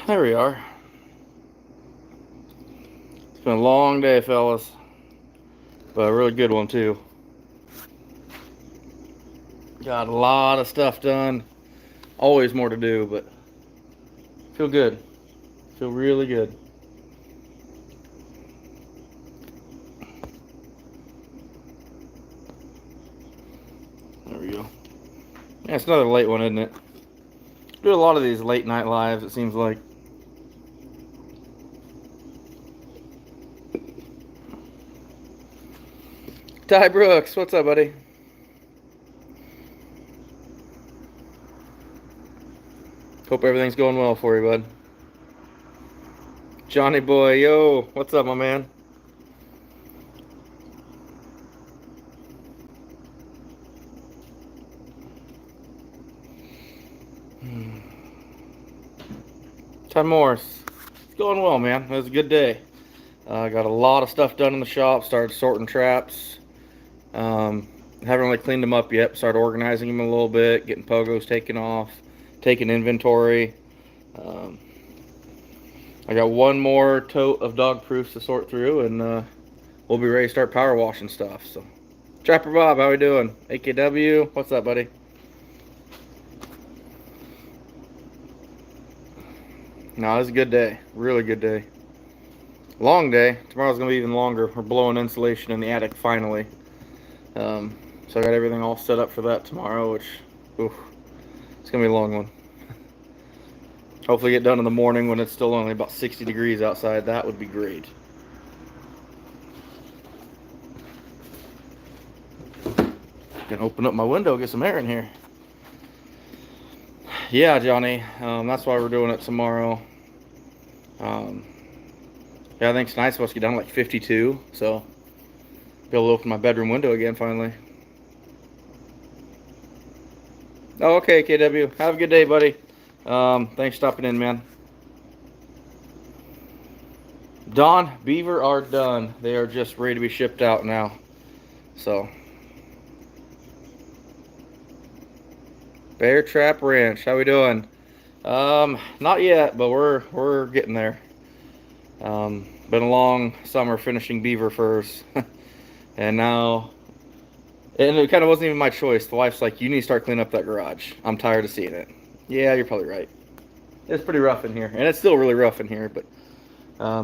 There we are. It's been a long day, fellas, but a really good one, too. Got a lot of stuff done. Always more to do, but feel good. Feel really good. There we go. Yeah, it's another late one, isn't it? Do a lot of these late night lives, it seems like. Ty Brooks, what's up, buddy? Hope everything's going well for you, bud. Johnny boy, yo, what's up, my man? Ty Morris, it's going well, man. It was a good day. Got a lot of stuff done in the shop. Started sorting traps. Haven't really cleaned them up yet. Started organizing them a little bit, getting pogos taken off, taking inventory. Um, I got one more tote of dog proofs to sort through, and we'll be ready to start power washing stuff. So, Trapper Bob, how we doing? AKW, what's up, buddy? No, it was a good day. Really good day. Long day. Tomorrow's gonna be even longer. We're blowing insulation in the attic finally. So I got everything all set up for that tomorrow, which, oof, it's gonna be a long one. Hopefully get done in the morning when it's still only about 60 degrees outside. That would be great. Gonna open up my window, get some air in here. Yeah, Johnny, that's why we're doing it tomorrow. Yeah, I think tonight's supposed to get down to like 52, so be able to open my bedroom window again finally. Oh, okay, KW. Have a good day, buddy. Thanks for stopping in, man. Don, beaver are done. They are just ready to be shipped out now. So, Bear Trap Ranch, how we doing? Not yet, but we're getting there. Been a long summer finishing beaver furs, and now, and it kind of wasn't even my choice. The wife's like, "You need to start cleaning up that garage. I'm tired of seeing it." Yeah, you're probably right. It's pretty rough in here, and it's still really rough in here. But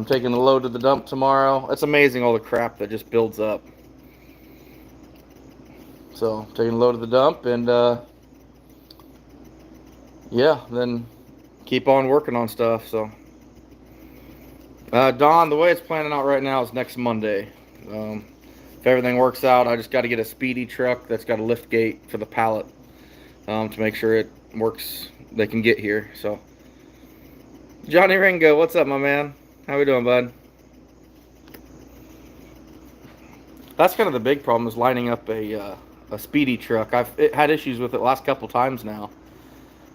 taking the load to the dump tomorrow. It's amazing all the crap that just builds up. So taking the load to the dump, and yeah, then keep on working on stuff. So, Don, the way it's planning out right now is next Monday. If everything works out, I just got to get a speedy truck that's got a lift gate for the pallet to make sure it works. They can get here. So, Johnny Ringo, what's up, my man? How we doing, bud? That's kind of the big problem is lining up a speedy truck. I've had issues with it last couple times now.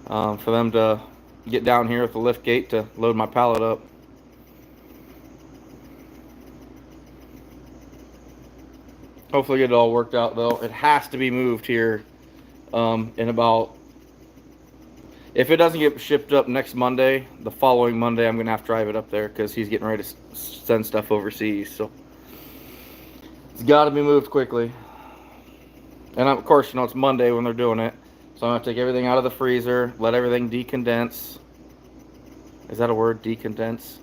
For them to get down here with the lift gate to load my pallet up. Hopefully get it all worked out though. It has to be moved here in about, if it doesn't get shipped up next Monday, the following Monday I'm gonna have to drive it up there because he's getting ready to send stuff overseas. So it's got to be moved quickly. And of course, it's Monday when they're doing it, so I'm gonna take everything out of the freezer, let everything decondense. Is that a word? Decondense?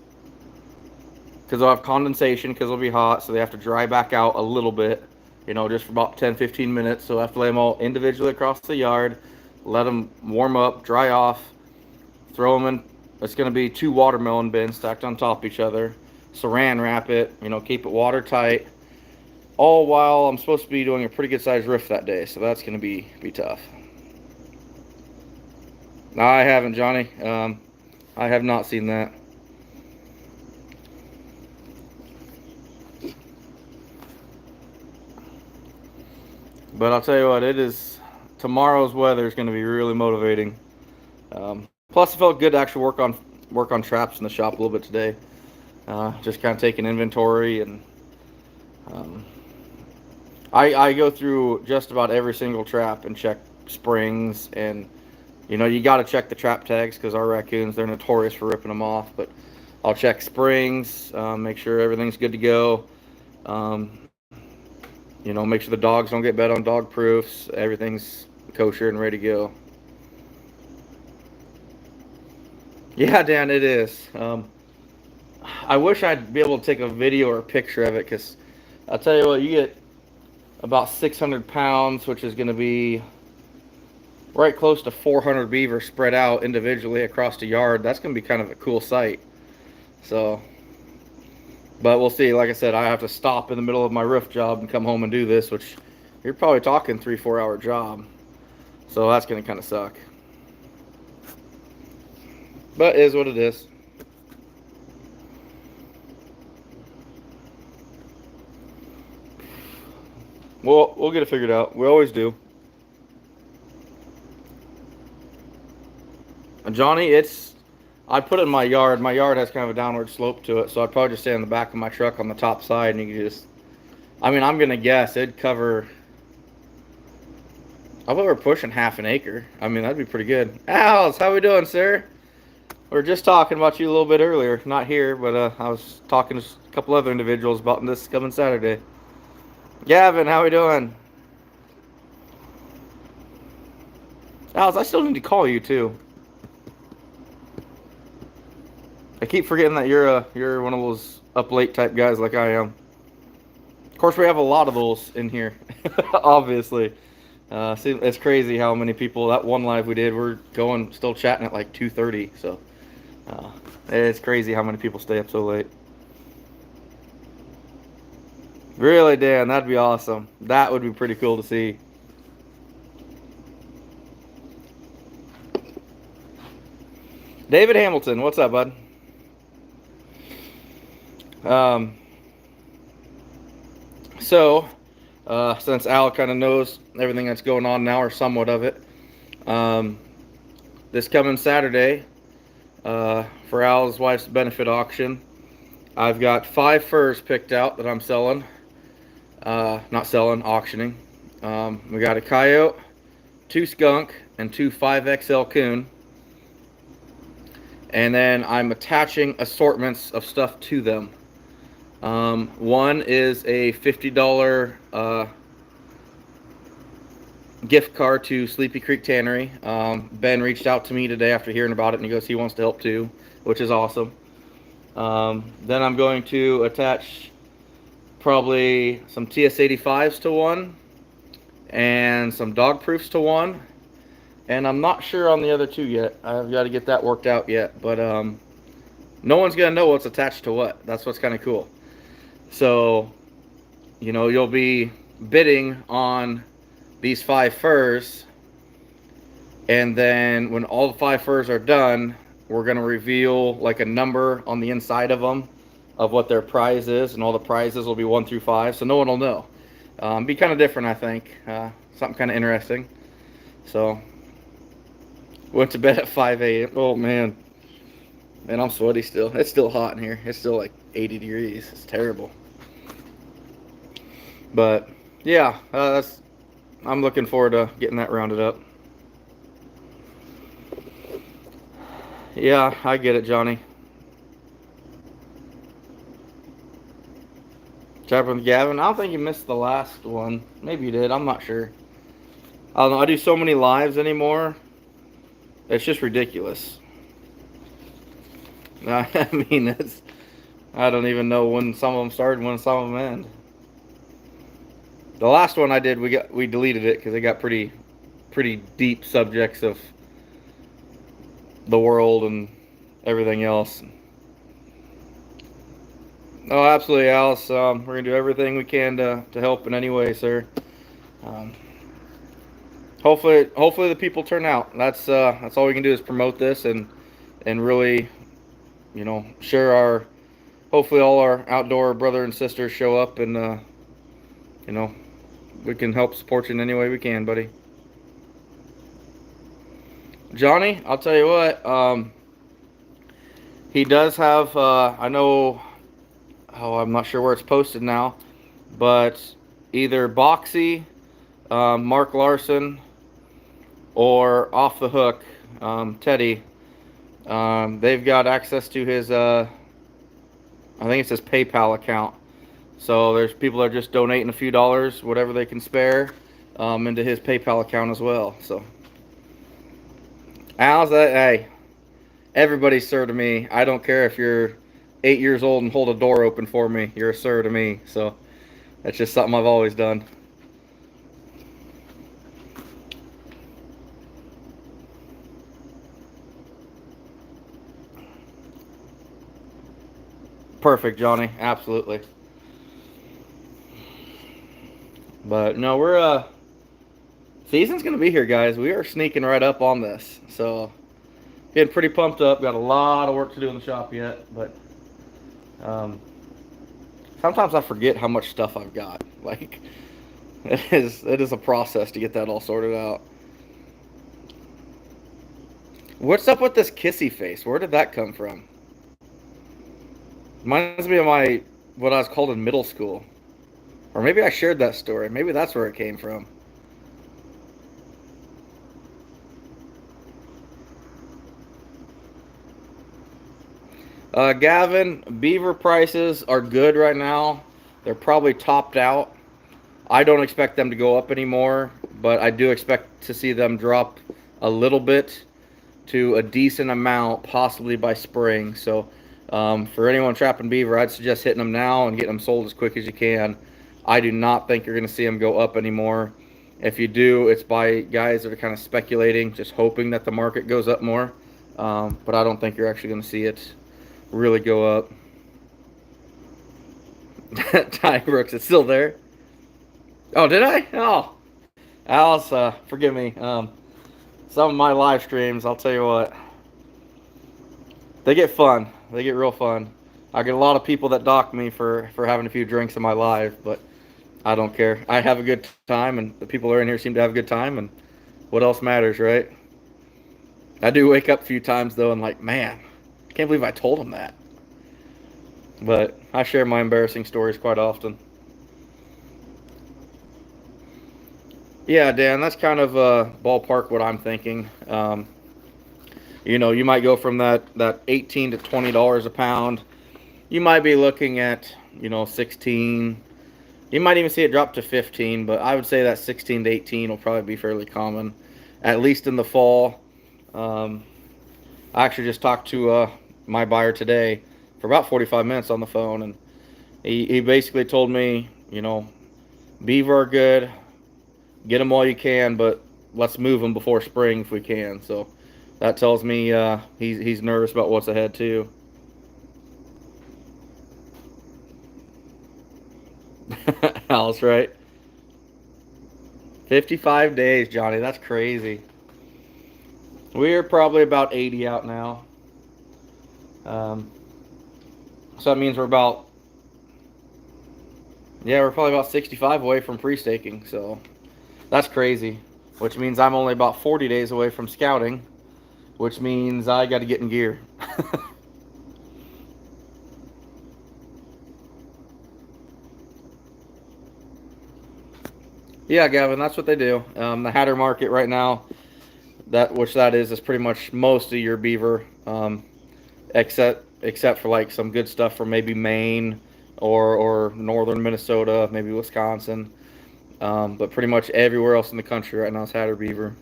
Because they'll have condensation because it'll be hot, so they have to dry back out a little bit, just for about 10-15 minutes. So I have to lay them all individually across the yard, let them warm up, dry off, throw them in. It's going to be 2 watermelon bins stacked on top of each other. Saran wrap it, keep it watertight. All while I'm supposed to be doing a pretty good sized roof that day, so that's going to be tough. No, I haven't, Johnny. I have not seen that. But I'll tell you what, tomorrow's weather is going to be really motivating. Plus, it felt good to actually work on traps in the shop a little bit today. Just kind of taking inventory, and I go through just about every single trap and check springs and You know, you got to check the trap tags because our raccoons, they're notorious for ripping them off. But I'll check springs, make sure everything's good to go. Um, you know, make sure the dogs don't get bed on dog proofs. Everything's kosher and ready to go. Yeah, Dan, it is. I wish I'd be able to take a video or a picture of it because I'll tell you what, you get about 600 pounds, which is going to be right close to 400 beaver spread out individually across the yard. That's going to be kind of a cool sight. So, but we'll see. Like I said, I have to stop in the middle of my roof job and come home and do this, which you're probably talking 3-4 hour job. So that's going to kind of suck. But it is what it is. We'll get it figured out. We always do. And Johnny, I put it in my yard. My yard has kind of a downward slope to it, so I'd probably just stay in the back of my truck on the top side, and you can just, I mean, I'm gonna guess it'd cover. I bet we're pushing half an acre. I mean, that'd be pretty good. Alice, how we doing, sir? We were just talking about you a little bit earlier. Not here, but I was talking to a couple other individuals about this coming Saturday. Gavin, how we doing? Alice, I still need to call you too. I keep forgetting that you're one of those up late type guys like I am. Of course, we have a lot of those in here, obviously. See, it's crazy how many people, that one live we did, we're still chatting at like 2:30. So it's crazy how many people stay up so late. Really, Dan, that'd be awesome. That would be pretty cool to see. David Hamilton, what's up, bud? So, since Al kind of knows everything that's going on now, or somewhat of it, this coming Saturday, for Al's wife's benefit auction, I've got 5 furs picked out that I'm selling. Not selling, auctioning. We got a coyote, 2 skunk, and 2 5XL coon. And then I'm attaching assortments of stuff to them. One is a $50 gift card to Sleepy Creek Tannery. Ben reached out to me today after hearing about it, and he goes he wants to help too, which is awesome. Then I'm going to attach probably some TS85s to one and some dog proofs to one. And I'm not sure on the other 2 yet. I've got to get that worked out yet. But no one's going to know what's attached to what. That's what's kind of cool. So, you know, you'll be bidding on these 5 furs. And then when all the 5 furs are done, we're going to reveal like a number on the inside of them of what their prize is. And all the prizes will be 1 through 5. So no one will know. Be kind of different, I think. Something kind of interesting. So... went to bed at 5 a.m. Oh, man. Man, I'm sweaty still. It's still hot in here. It's still like 80 degrees. It's terrible. But, yeah. I'm looking forward to getting that rounded up. Yeah, I get it, Johnny. Chatting with Gavin. I don't think you missed the last one. Maybe you did. I'm not sure. I don't know. I do so many lives anymore. It's just ridiculous. I mean, I don't even know when some of them started and when some of them end. The last one I did, we deleted it because it got pretty deep subjects of the world and everything else. Oh, absolutely, Alice. We're gonna do everything we can to help in any way, sir. Hopefully the people turn out. That's all we can do is promote this and really, you know, share our. Hopefully all our outdoor brother and sisters show up and you know, we can help support you in any way we can, buddy. Johnny, I'll tell you what. He does have. I know. Oh, I'm not sure where it's posted now, but either Boxy, Mark Larson, or Off the Hook Teddy, they've got access to his, I think it's his PayPal account. So there's people that are just donating a few dollars, whatever they can spare, into his PayPal account as well. So, how's that? Hey, everybody's sir to me. I don't care if you're 8 years old and hold a door open for me. You're a sir to me. So that's just something I've always done. Perfect, Johnny. Absolutely. But no, we're season's gonna be here, guys. We are sneaking right up on this. So getting pretty pumped up. Got a lot of work to do in the shop yet, but um, sometimes I forget how much stuff I've got. Like it is a process to get that all sorted out. What's up with this kissy face? Where did that come from? Reminds me of my what I was called in middle school. Or maybe I shared that story. Maybe that's where it came from. Gavin, beaver prices are good right now. They're probably topped out. I don't expect them to go up anymore, but I do expect to see them drop a little bit to a decent amount, possibly by spring. So for anyone trapping beaver, I'd suggest hitting them now and getting them sold as quick as you can. I do not think you're going to see them go up anymore. If you do, it's by guys that are kind of speculating, just hoping that the market goes up more. But I don't think you're actually going to see it really go up. Ty Brooks, it's still there. Oh, did I? Oh, Alice, forgive me. Some of my live streams, I'll tell you what, they get fun. They get real fun. I get a lot of people that dock me for having a few drinks in my live, but I don't care. I have a good time, and the people that are in here seem to have a good time, and what else matters, right? I do wake up a few times, though, and like, man, I can't believe I told them that. But I share my embarrassing stories quite often. Yeah, Dan, that's kind of ballpark what I'm thinking. You might go from that $18 to $20 a pound. You might be looking at 16. You might even see it drop to 15, but I would say that 16 to 18 will probably be fairly common, at least in the fall. I actually just talked to my buyer today for about 45 minutes on the phone, and he basically told me, beaver are good, get them while you can, but let's move them before spring if we can. So that tells me he's nervous about what's ahead too. Alice, right? 55 days, Johnny. That's crazy. We're probably about 80 out now. So that means we're probably about 65 away from pre-staking. So that's crazy. Which means I'm only about 40 days away from scouting. Which means I got to get in gear. Yeah, Gavin, that's what they do. The Hatter market right now, that is pretty much most of your beaver, except for like some good stuff from maybe Maine or northern Minnesota, maybe Wisconsin. But pretty much everywhere else in the country right now is Hatter beaver.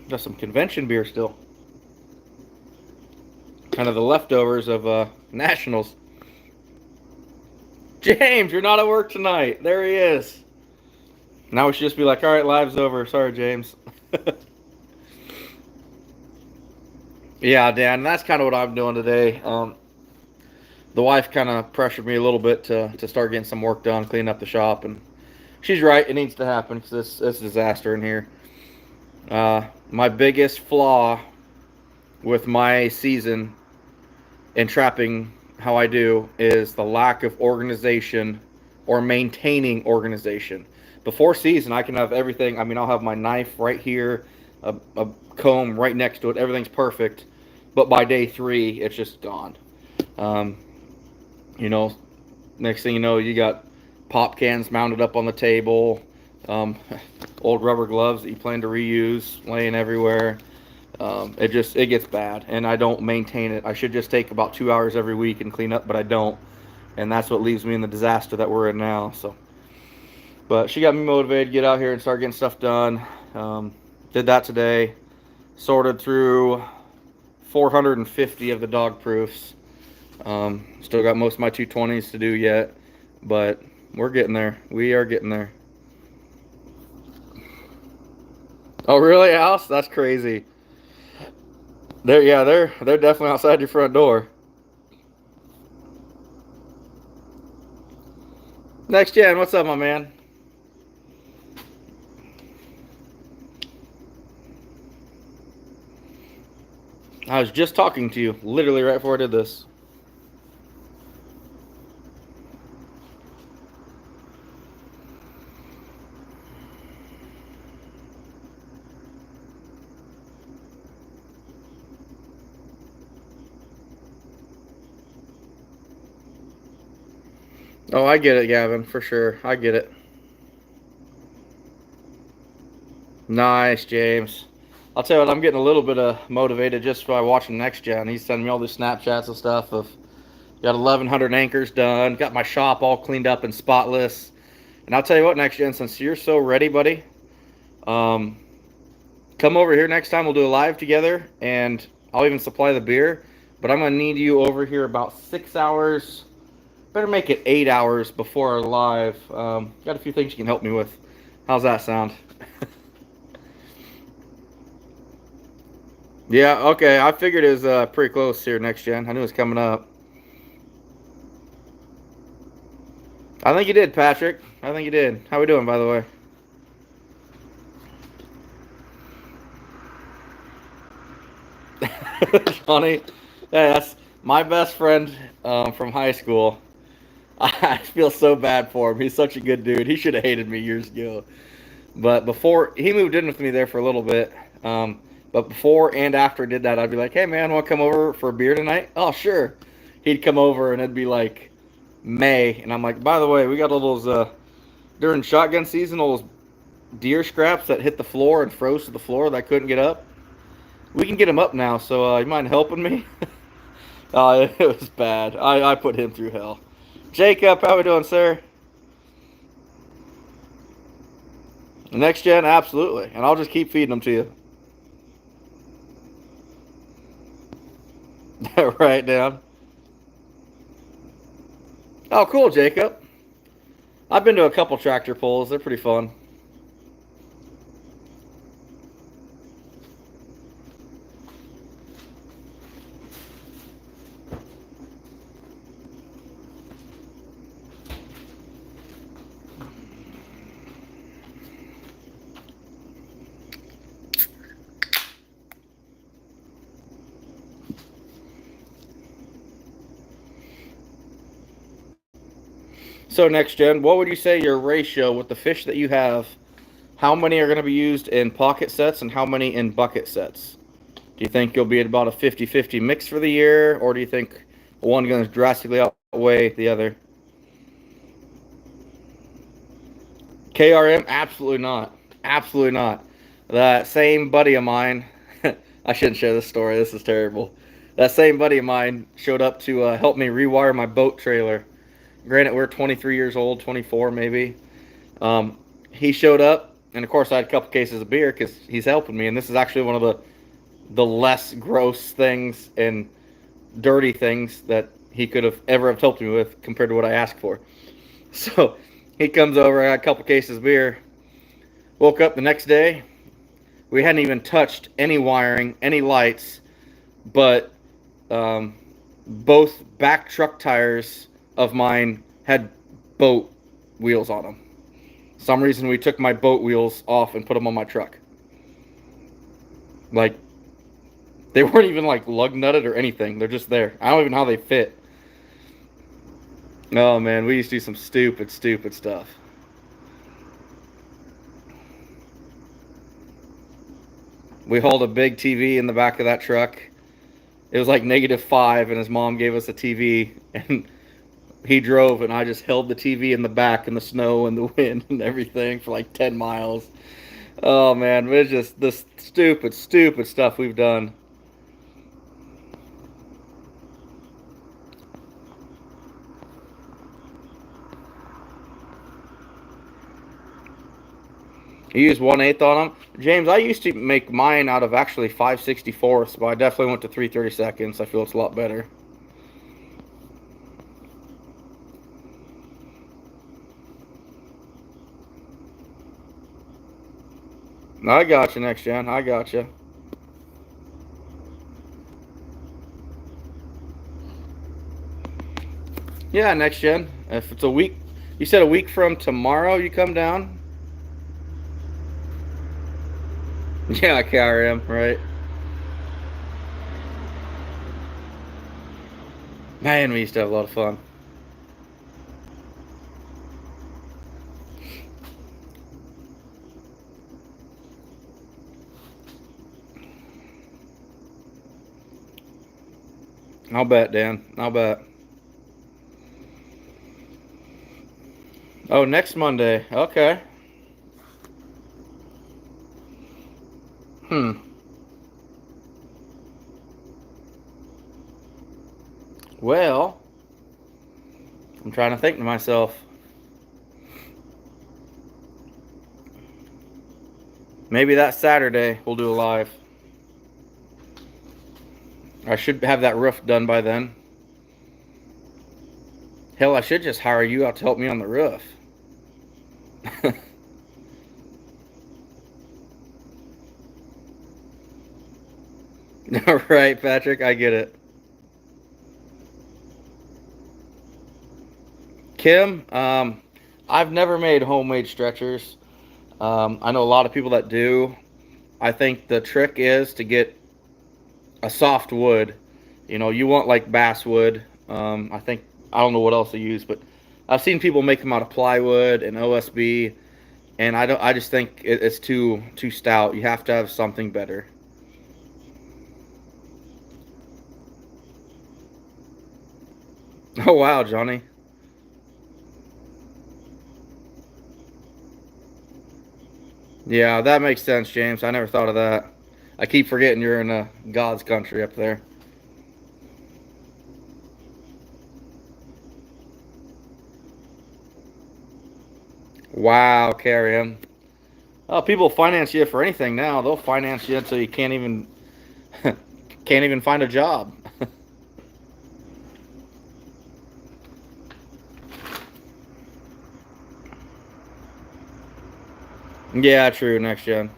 Got some convention beer still. Kind of the leftovers of nationals. James, you're not at work tonight. There he is. Now we should just be like, all right, live's over. Sorry, James. Yeah, Dan, that's kind of what I'm doing today. The wife kind of pressured me a little bit to start getting some work done, cleaning up the shop, and she's right. It needs to happen because it's a disaster in here. My biggest flaw with my season and trapping how I do is the lack of organization or maintaining organization. Before season, I can have everything. I mean, I'll have my knife right here, a comb right next to it. Everything's perfect. but by day 3, it's just gone. Um, you know, next thing you know, you got pop cans mounted up on the table, um, old rubber gloves that you plan to reuse laying everywhere. It gets bad, and I don't maintain it. I should just take about 2 hours every week and clean up, but I don't, and that's what leaves me in the disaster that we're in now. So, but she got me motivated to get out here and start getting stuff done. Did that today. Sorted through 450 of the dog proofs. Still got most of my 220s to do yet, but we're getting there. We are getting there. Oh, really, Alice? That's crazy. They're definitely outside your front door. Next Gen, what's up, my man? I was just talking to you, literally right before I did this. Oh, I get it, Gavin, for sure. I get it. Nice, James. I'll tell you what, I'm getting a little bit motivated just by watching Next Gen. He's sending me all these Snapchats and stuff of got 1,100 anchors done, got my shop all cleaned up and spotless. And I'll tell you what, Next Gen, since you're so ready, buddy, come over here next time. We'll do a live together, and I'll even supply the beer. But I'm going to need you over here about 6 hours. Better make it 8 hours before our live. Got a few things you can help me with. How's that sound? Yeah, okay. I figured it was pretty close here, Next Gen. I knew it was coming up. I think you did, Patrick. I think you did. How we doing, by the way? Johnny, yeah, that's my best friend from high school. I feel so bad for him. He's such a good dude. He should have hated me years ago. But before he moved in with me there for a little bit, but before and after I did that, I'd be like, "Hey man, want to come over for a beer tonight?" Oh sure. He'd come over and it'd be like May, and I'm like, "By the way, we got all those during shotgun season, all those deer scraps that hit the floor and froze to the floor that I couldn't get up. We can get them up now, so you mind helping me?" It was bad. I put him through hell. Jacob, how we doing, sir? Next Gen, absolutely. And I'll just keep feeding them to you. Right down. Oh, cool, Jacob. I've been to a couple tractor pulls. They're pretty fun. So, Next Gen, what would you say your ratio with the fish that you have? How many are going to be used in pocket sets and how many in bucket sets? Do you think you'll be at about a 50-50 mix for the year, or do you think one going to drastically outweigh the other? KRM? Absolutely not. Absolutely not. That same buddy of mine, I shouldn't share this story. This is terrible. That same buddy of mine showed up to help me rewire my boat trailer. Granted, we're 23 years old, 24 maybe. He showed up, and of course I had a couple cases of beer because he's helping me. And this is actually one of the less gross things and dirty things that he could have ever have helped me with compared to what I asked for. So he comes over, I got a couple cases of beer. Woke up the next day, we hadn't even touched any wiring, any lights, but both back truck tires of mine had boat wheels on them. Some reason we took my boat wheels off and put them on my truck. Like, they weren't even like lug nutted or anything. They're just there. I don't even know how they fit. Oh man, we used to do some stupid stuff. We hauled a big TV in the back of that truck. It was like -5, and his mom gave us a TV, and he drove, and I just held the TV in the back in the snow and the wind and everything for like 10 miles. Oh man, it's just the stupid, stupid stuff we've done. You use 1/8 on them, James. I used to make mine out of actually 5/64ths, but I definitely went to 3/32. I feel it's a lot better. I got you, next gen. I got you. Yeah, next gen. If it's a week, you said a week from tomorrow, you come down. Yeah, KRM, right? Man, we used to have a lot of fun. I'll bet, Dan. I'll bet. Oh, next Monday. Okay. Hmm. Well, I'm trying to think to myself. Maybe that Saturday we'll do a live. I should have that roof done by then. Hell, I should just hire you out to help me on the roof. All right, Patrick, I get it. Kim, I've never made homemade stretchers. I know a lot of people that do. I think the trick is to get a soft wood. You know, you want like basswood. I think I don't know what else to use, but I've seen people make them out of plywood and OSB, and I don't. I just think it's too stout. You have to have something better. Oh wow, Johnny. Yeah, that makes sense, James. I never thought of that. I keep forgetting you're in God's country up there. Wow, carry him. Oh, people finance you for anything now. They'll finance you until you can't even can't even find a job. Yeah, true. Next gen.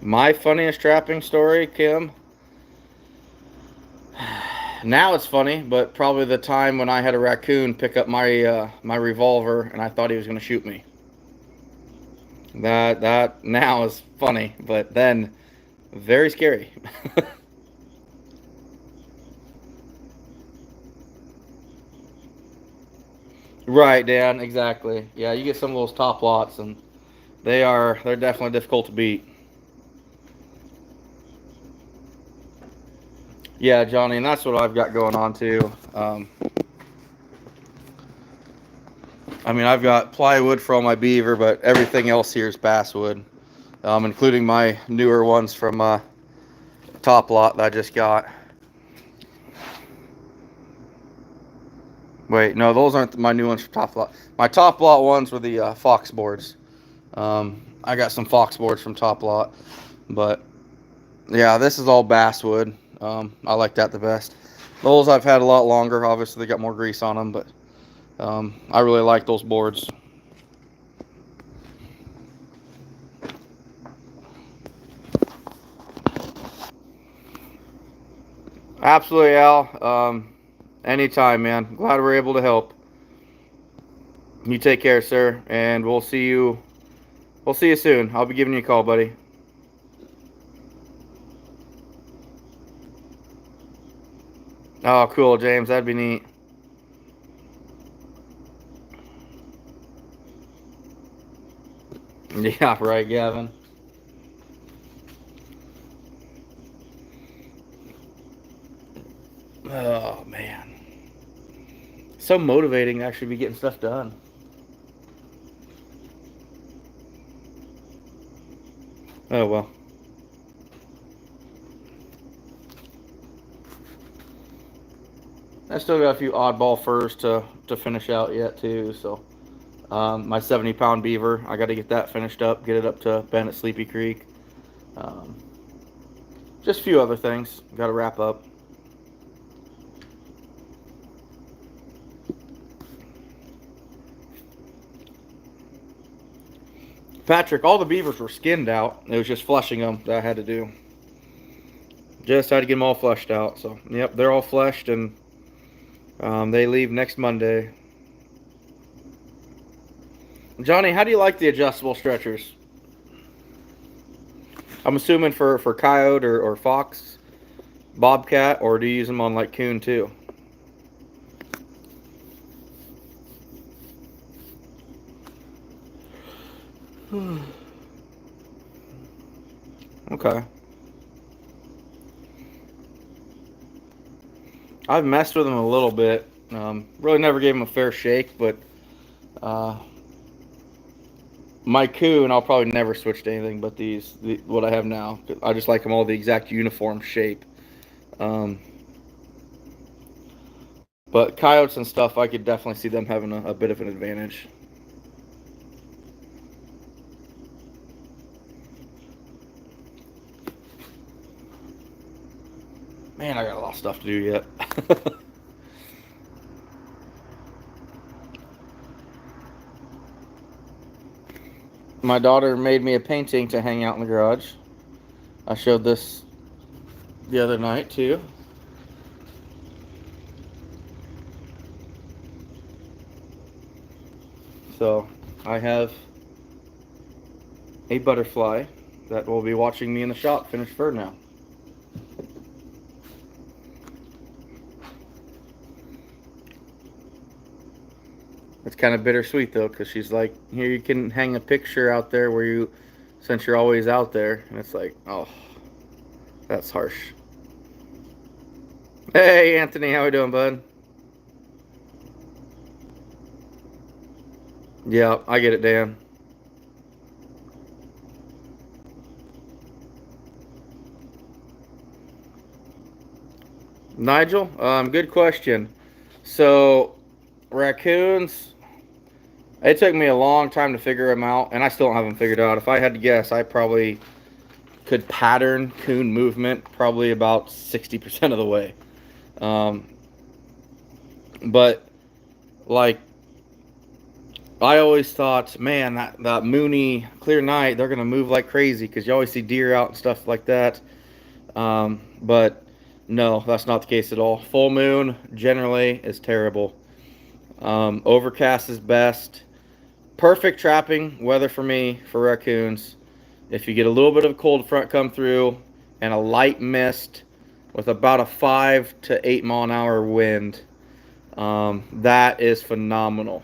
My funniest trapping story, Kim. Now it's funny, but probably the time when I had a raccoon pick up my revolver and I thought he was going to shoot me. That now is funny, but then very scary. Right, Dan. Exactly. Yeah, you get some of those top lots, and they're definitely difficult to beat. Yeah, Johnny, and that's what I've got going on too. I mean, I've got plywood for all my beaver, but everything else here is basswood, including my newer ones from Top Lot that I just got. Wait, no, those aren't my new ones from Top Lot. My Top Lot ones were the Fox boards. I got some Fox boards from Top Lot, but yeah, this is all basswood. I like that the best. Those I've had a lot longer. Obviously, they got more grease on them, but I really like those boards. Absolutely, Al. Anytime, man. Glad we're able to help. You take care, sir, and we'll see you. We'll see you soon. I'll be giving you a call, buddy. Oh, cool, James. That'd be neat. Yeah, right, Gavin. Oh, man. So motivating to actually be getting stuff done. Oh, well. I still got a few oddball furs to finish out yet, too, so. My 70-pound beaver, I got to get that finished up, get it up to Ben at Sleepy Creek. Um, just a few other things got to wrap up. Patrick, all the beavers were skinned out. It was just flushing them that I had to do. Just had to get them all fleshed out. So, yep, they're all fleshed, and they leave next Monday. Johnny, how do you like the adjustable stretchers? I'm assuming for coyote or fox, bobcat, or do you use them on like coon too? Okay. I've messed with them a little bit. Really never gave them a fair shake, but uh, my coon, I'll probably never switch to anything but what I have now. I just like them all the exact uniform shape. Um, but coyotes and stuff, I could definitely see them having a bit of an advantage. Man, I got a lot of stuff to do yet. My daughter made me a painting to hang out in the garage. I showed this the other night too. So I have a butterfly that will be watching me in the shop finish fur now. It's kind of bittersweet though, because she's like, here you can hang a picture out there since you're always out there. And it's like, oh, that's harsh. Hey, Anthony, how we doing, bud? Yeah, I get it, Dan. Nigel, good question. So, raccoons, it took me a long time to figure them out, and I still don't have them figured out. If I had to guess, I probably could pattern coon movement probably about 60% of the way. Um, but, like, I always thought, man, that moony, clear night, they're going to move like crazy because you always see deer out and stuff like that. But no, that's not the case at all. Full moon generally is terrible. Overcast is best. Perfect trapping weather for me for raccoons. If you get a little bit of a cold front come through and a light mist with about a 5 to 8 mile an hour wind, that is phenomenal.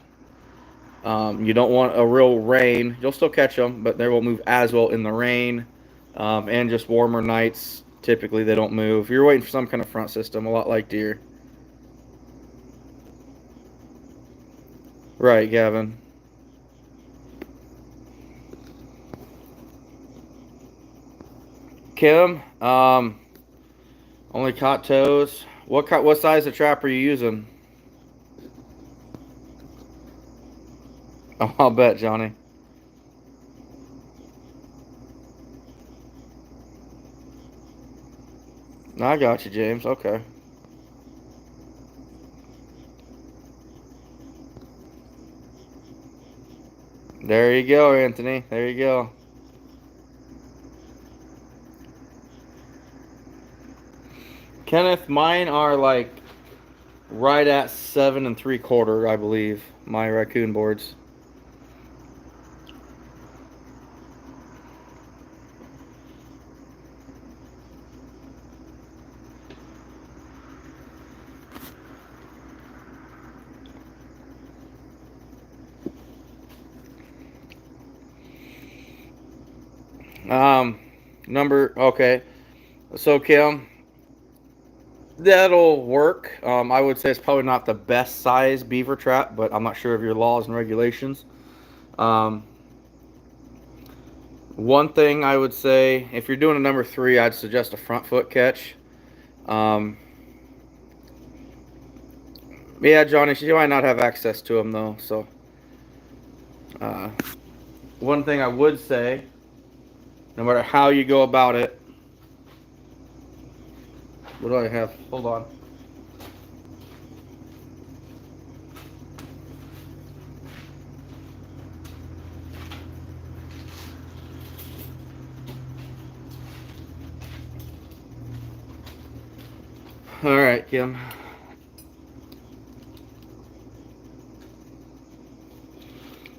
You don't want a real rain. You'll still catch them, but they won't move as well in the rain. And just warmer nights, typically they don't move. You're waiting for some kind of front system, a lot like deer. Right, Gavin. Kim, only caught toes. What size of trap are you using? Oh, I'll bet, Johnny. I got you, James. Okay. There you go, Anthony. There you go. Kenneth, mine are like right at 7 3/4, I believe. My raccoon boards. Um, okay. So Kim, That'll work. I would say it's probably not the best size beaver trap, but I'm not sure of your laws and regulations. Um, One thing I would say, if you're doing a number 3, I'd suggest a front foot catch. Um, yeah, Johnny, you might not have access to them though. So, uh, one thing I would say, no matter how you go about it, what do I have? Hold on. All right, Kim.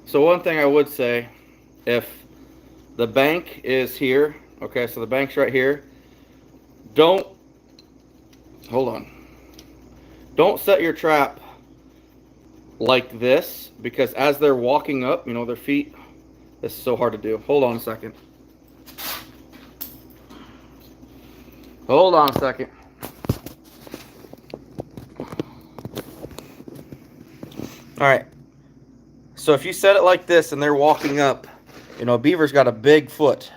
So one thing I would say, if the bank is here, okay, so the bank's right here. Don't hold on. Don't set your trap like this, because as they're walking up, you know, their feet, this is so hard to do. Hold on a second. Hold on a second. All right. So if you set it like this and they're walking up, you know, a beaver's got a big foot.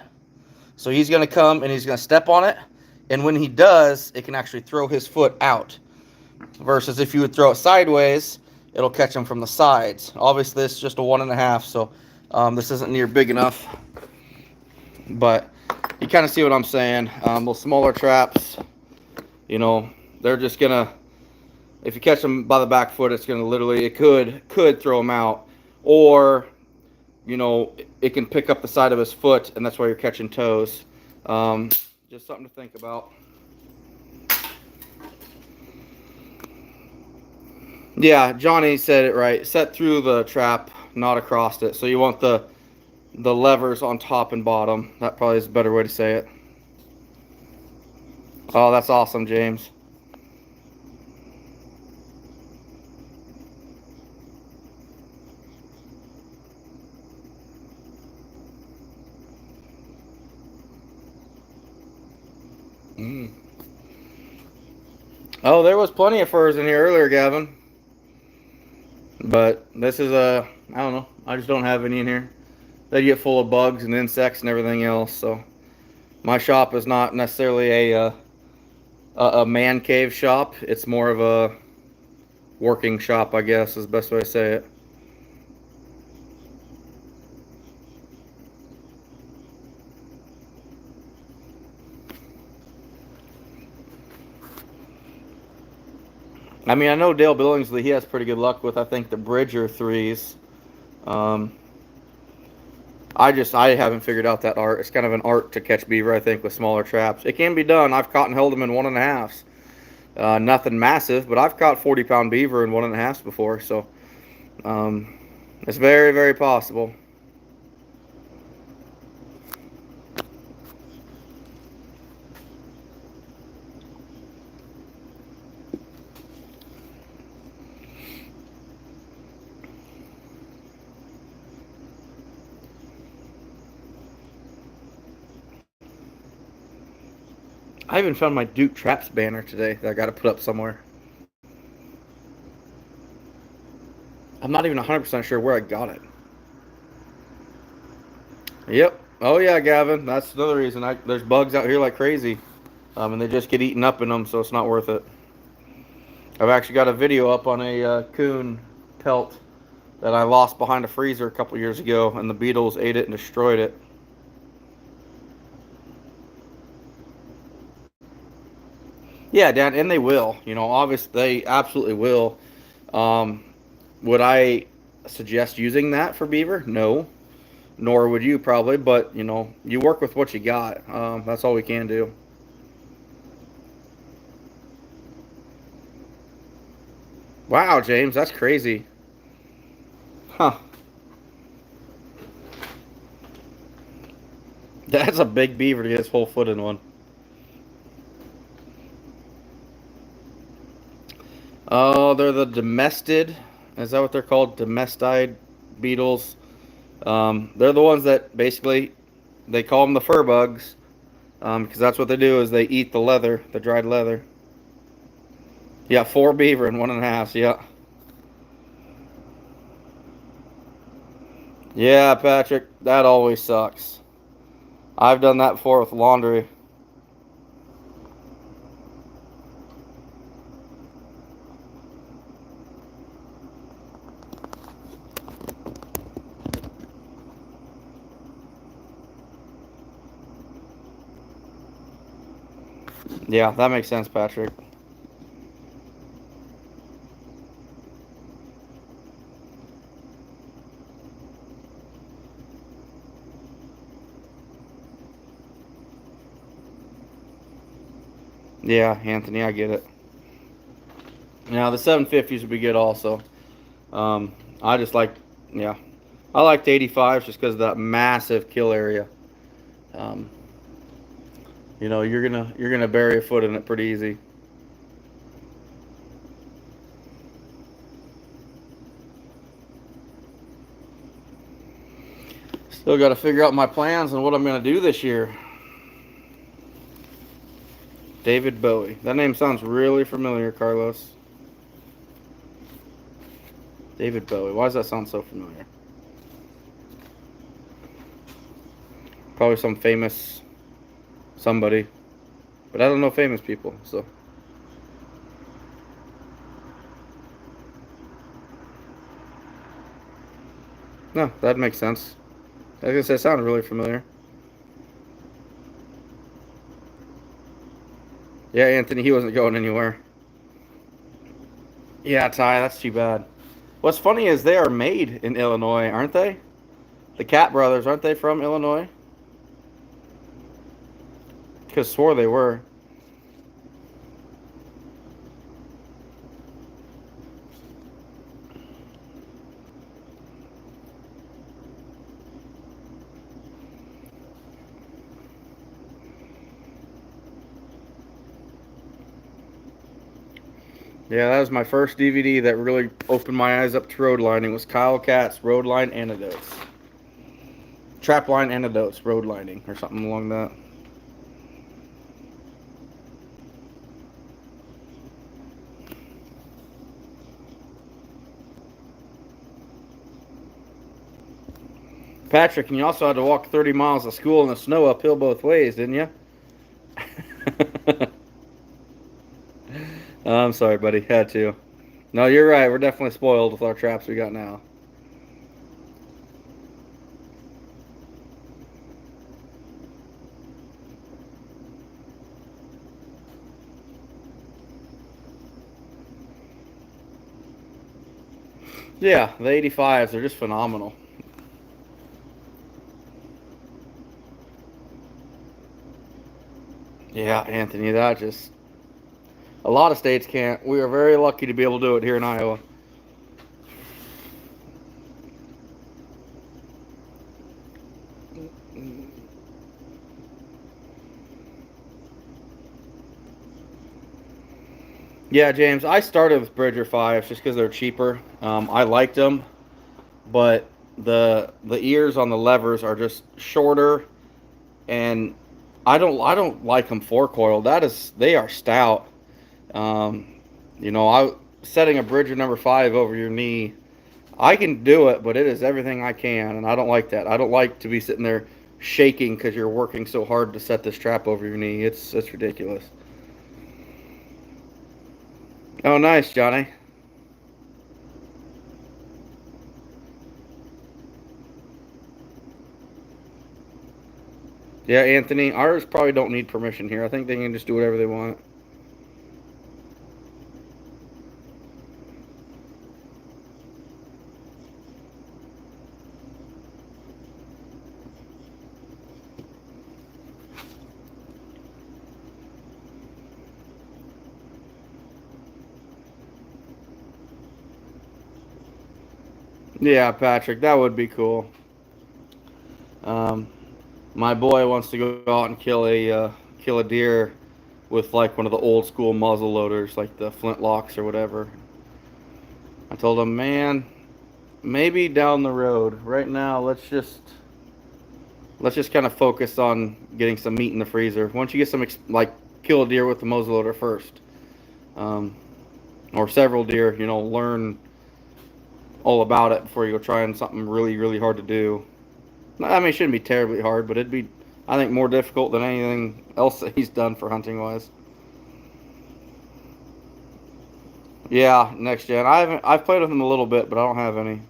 So he's going to come and he's going to step on it. And when he does, it can actually throw his foot out. Versus if you would throw it sideways, it'll catch him from the sides. Obviously, this is just a 1.5, so this isn't near big enough. But you kind of see what I'm saying. Those smaller traps, you know, they're just going to, if you catch them by the back foot, it's going to literally, it could throw him out. Or, you know, it can pick up the side of his foot, and that's why you're catching toes. Just something to think about. Yeah, Johnny said it right. Set through the trap, not across it. So you want the levers on top and bottom. That probably is a better way to say it. Oh, that's awesome, James. Mm. Oh, there was plenty of furs in here earlier, Gavin. But this is I don't know. I just don't have any in here. They get full of bugs and insects and everything else. So my shop is not necessarily a man cave shop. It's more of a working shop, I guess, is the best way to say it. I mean, I know Dale Billingsley, he has pretty good luck with, I think, the Bridger threes. Um, I haven't figured out that art. It's kind of an art to catch beaver, I think, with smaller traps. It can be done. I've caught and held them in 1.5s. Nothing massive, but I've caught 40-pound beaver in 1.5s before, so it's very, very possible. I even found my Duke Traps banner today that I got to put up somewhere. I'm not even 100% sure where I got it. Yep. Oh, yeah, Gavin. That's another reason. There's bugs out here like crazy. And they just get eaten up in them, so it's not worth it. I've actually got a video up on a coon pelt that I lost behind a freezer a couple years ago, and the beetles ate it and destroyed it. Yeah, Dan, and they will. You know, obviously they absolutely will. Um, would I suggest using that for beaver? No, nor would you probably. But you know, you work with what you got. That's all we can do. Wow, James, that's crazy. Huh? That's a big beaver to get his whole foot in one. Oh, they're the domested. Is that what they're called? Domestide beetles. They're the ones that basically they call them the fur bugs because that's what they do is they eat the leather, the dried leather. Yeah, 4 beaver and 1.5. Yeah. Yeah, Patrick, that always sucks. I've done that before with laundry. Yeah, that makes sense, Patrick. Yeah, Anthony, I get it. Now the 750s would be good also. I just like, yeah, I liked 85s just because of that massive kill area. Um, you're gonna bury a foot in it pretty easy. Still got to figure out my plans and what I'm gonna do this year. David Bowie. That name sounds really familiar, Carlos. David Bowie. Why does that sound so familiar? Probably some famous somebody, but I don't know famous people. So no, that makes sense. I guess that sounded really familiar. Yeah, Anthony, he wasn't going anywhere. Yeah, Ty, that's too bad. What's funny is they are made in Illinois, aren't they? The Cat brothers, aren't they from Illinois? Because swore they were. Yeah, that was my first DVD that really opened my eyes up to road lining. Was Kyle Katz Road Line Antidotes, Trapline Antidotes, Road Lining, or something along that. Patrick, and you also had to walk 30 miles to school in the snow uphill both ways, didn't you? I'm sorry, buddy. Had to. No, you're right. We're definitely spoiled with our traps we got now. Yeah, the 85s are just phenomenal. Yeah, Anthony, that just a lot of states can't. We are very lucky to be able to do it here in Iowa. Yeah, James, I started with Bridger fives just because they're cheaper. I liked them, but the ears on the levers are just shorter, and I don't like them four coil. They are stout. Um, I setting a Bridger number five over your knee. I can do it, but it is everything I can, and I don't like that. I don't like to be sitting there shaking because you're working so hard to set this trap over your knee. It's ridiculous. Oh, nice, Johnny. Yeah, Anthony. Ours probably don't need permission here. I think they can just do whatever they want. Yeah, Patrick, that would be cool. Um, my boy wants to go out and kill a deer with like one of the old school muzzle loaders, like the flintlocks or whatever. I told him, man, maybe down the road. Right now, let's just kind of focus on getting some meat in the freezer. Once you get some like kill a deer with the muzzle loader first. Um, or several deer, learn all about it before you go trying something really, really hard to do. I mean, it shouldn't be terribly hard, but it'd be, I think, more difficult than anything else that he's done for hunting wise. Yeah, next gen. I've played with him a little bit, but I don't have any.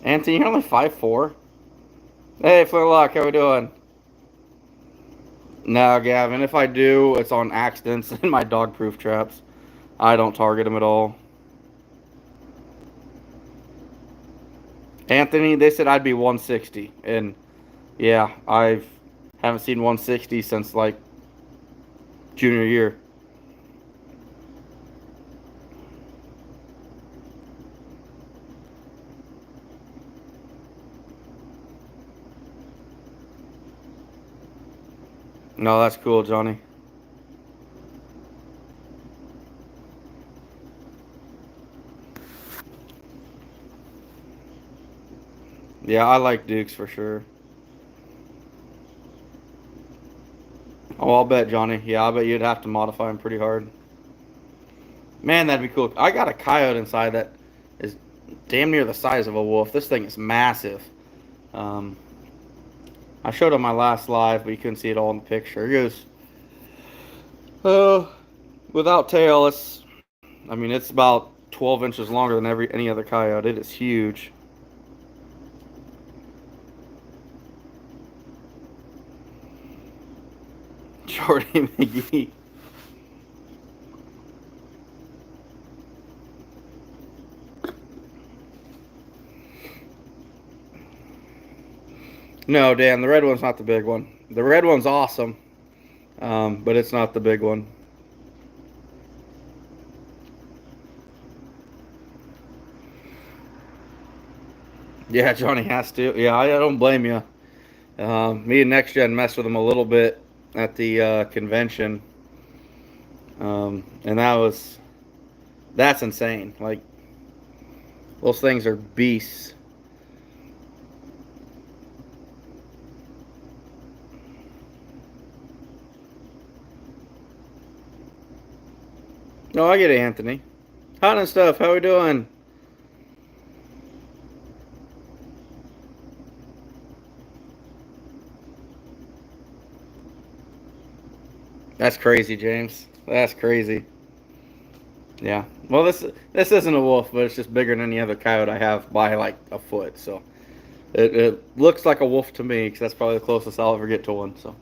Anthony, you're only 5'4". Hey, Flintlock, how we doing? No, Gavin. If I do, it's on accidents in my dog-proof traps. I don't target them at all. Anthony, they said I'd be 160, and yeah, I haven't seen 160 since like junior year. No, that's cool, Johnny. Yeah, I like Dukes for sure. Oh, I'll bet, Johnny. Yeah, I bet you'd have to modify them pretty hard. Man, that'd be cool. I got a coyote inside that is damn near the size of a wolf. This thing is massive. Um, I showed on my last live, but you couldn't see it all in the picture. He goes, oh, without tail, it's about 12 inches longer than any other coyote. It is huge. Shorty McGee. No, Dan, the red one's not the big one. The red one's awesome, but it's not the big one. Yeah, Johnny has to. Yeah, I don't blame you. Me and Next Gen messed with him a little bit at the convention, and that's insane. Like, those things are beasts. No, I get it, Anthony. Hot and stuff. How we doing? That's crazy, James. That's crazy. Yeah. Well, this isn't a wolf, but it's just bigger than any other coyote I have by like a foot. So it looks like a wolf to me because that's probably the closest I'll ever get to one. So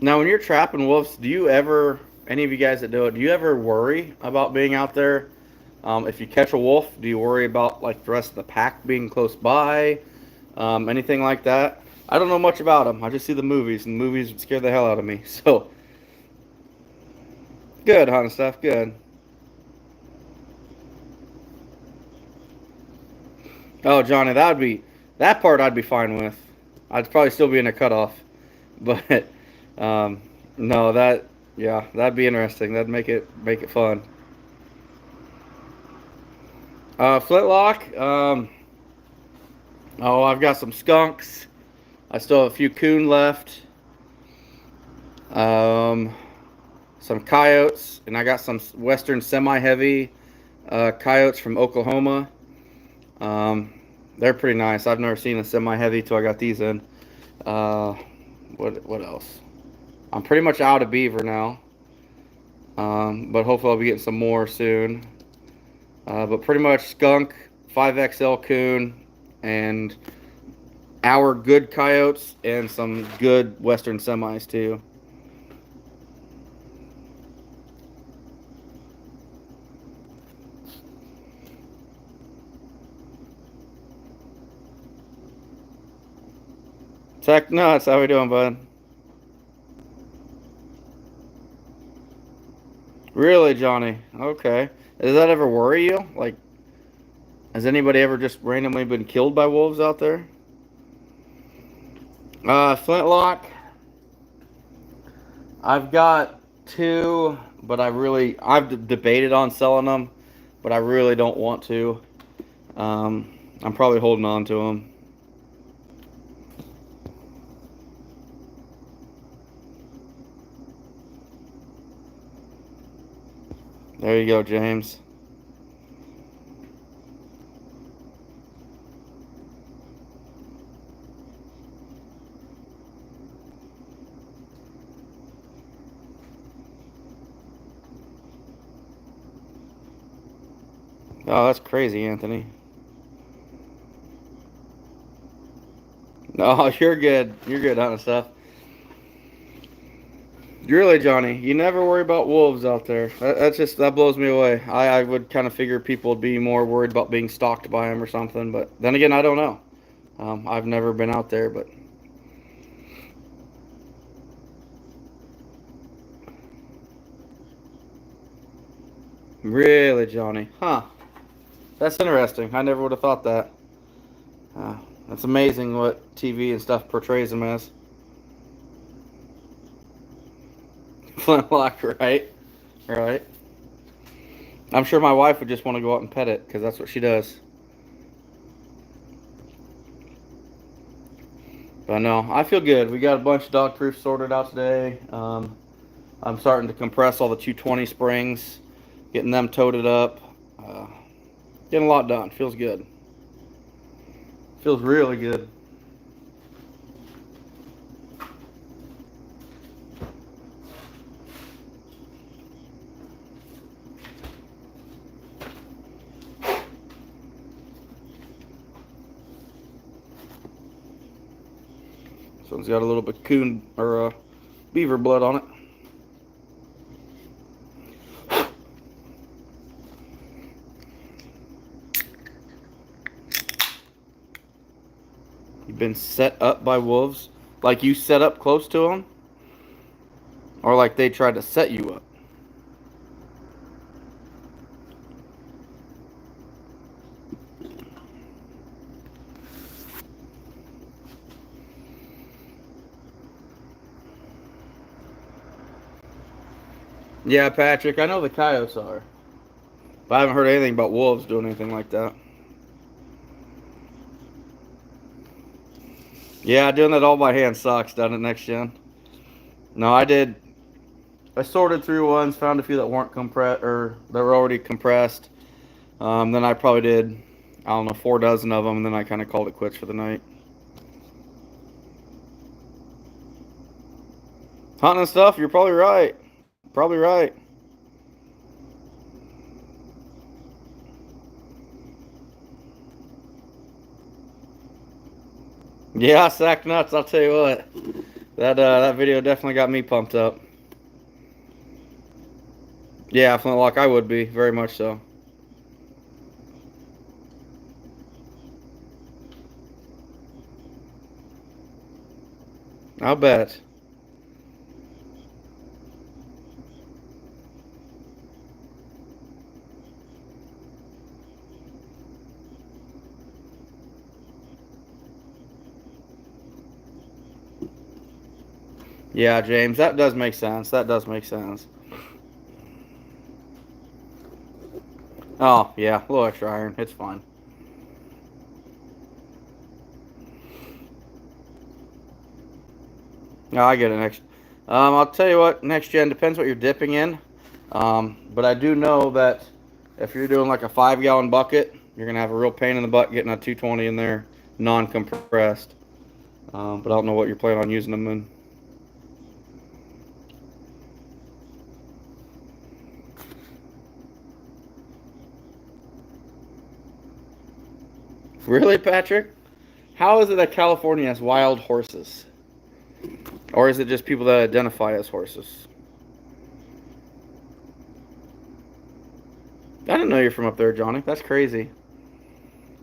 now, when you're trapping wolves, do you ever, any of you guys that do it, do you ever worry about being out there? If you catch a wolf, do you worry about like the rest of the pack being close by? Anything like that? I don't know much about them. I just see the movies, and the movies would scare the hell out of me. So good, hunting stuff. Good. Oh, Johnny, that part I'd be fine with. I'd probably still be in a cutoff, but no, yeah, that'd be interesting. That'd make it fun. Flintlock. Oh, I've got some skunks. I still have a few coon left. Um, some coyotes, and I got some western semi-heavy coyotes from Oklahoma. They're pretty nice. I've never seen a semi-heavy till I got these in. Uh, what else? I'm pretty much out of beaver now, but hopefully I'll be getting some more soon. But pretty much skunk, 5XL coon, and our good coyotes, and some good western semis too. Tech nuts, how we doing, bud? Really, Johnny? Okay. Does that ever worry you? Like, has anybody ever just randomly been killed by wolves out there? Flintlock. I've got two, but I've debated on selling them, but I really don't want to. I'm probably holding on to them. There you go, James. Oh, that's crazy, Anthony. No, you're good. You're good on stuff. Really, Johnny, you never worry about wolves out there. That blows me away. I would kind of figure people would be more worried about being stalked by them or something, but then again, I don't know. I've never been out there, but really, Johnny, huh? That's interesting. I never would have thought that. Uh, that's amazing what TV and stuff portrays them as. Flintlock, right? Right. I'm sure my wife would just want to go out and pet it because that's what she does. But no, I feel good. We got a bunch of dog proof sorted out today. I'm starting to compress all the 220 springs, getting them toted up. Uh, Getting a lot done. Feels good. Feels really good. This one's got a little bit coon or beaver blood on it. You've been set up by wolves? Like you set up close to them? Or like they tried to set you up? Yeah, Patrick, I know the coyotes are. But I haven't heard anything about wolves doing anything like that. Yeah, doing that all by hand sucks, doesn't it, next gen? No, I did. I sorted through ones, found a few that weren't compressed or that were already compressed. Then I probably did, I don't know, 4 dozen of them, and then I kind of called it quits for the night. Hunting and stuff, you're probably right. Probably right. Yeah, sack nuts. I'll tell you what. That video definitely got me pumped up. Yeah, Flintlock, I would be very much so. I'll bet. Yeah, James, that does make sense. That does make sense. Oh, yeah, a little extra iron. It's fine. No, I get it next. I'll tell you what, next gen depends what you're dipping in. But I do know that if you're doing like a 5 gallon bucket, you're gonna have a real pain in the butt getting a 220 in there, non-compressed. But I don't know what you're planning on using them in. Really, Patrick? How is it that California has wild horses? Or is it just people that identify as horses? I didn't know you're from up there, Johnny. That's crazy.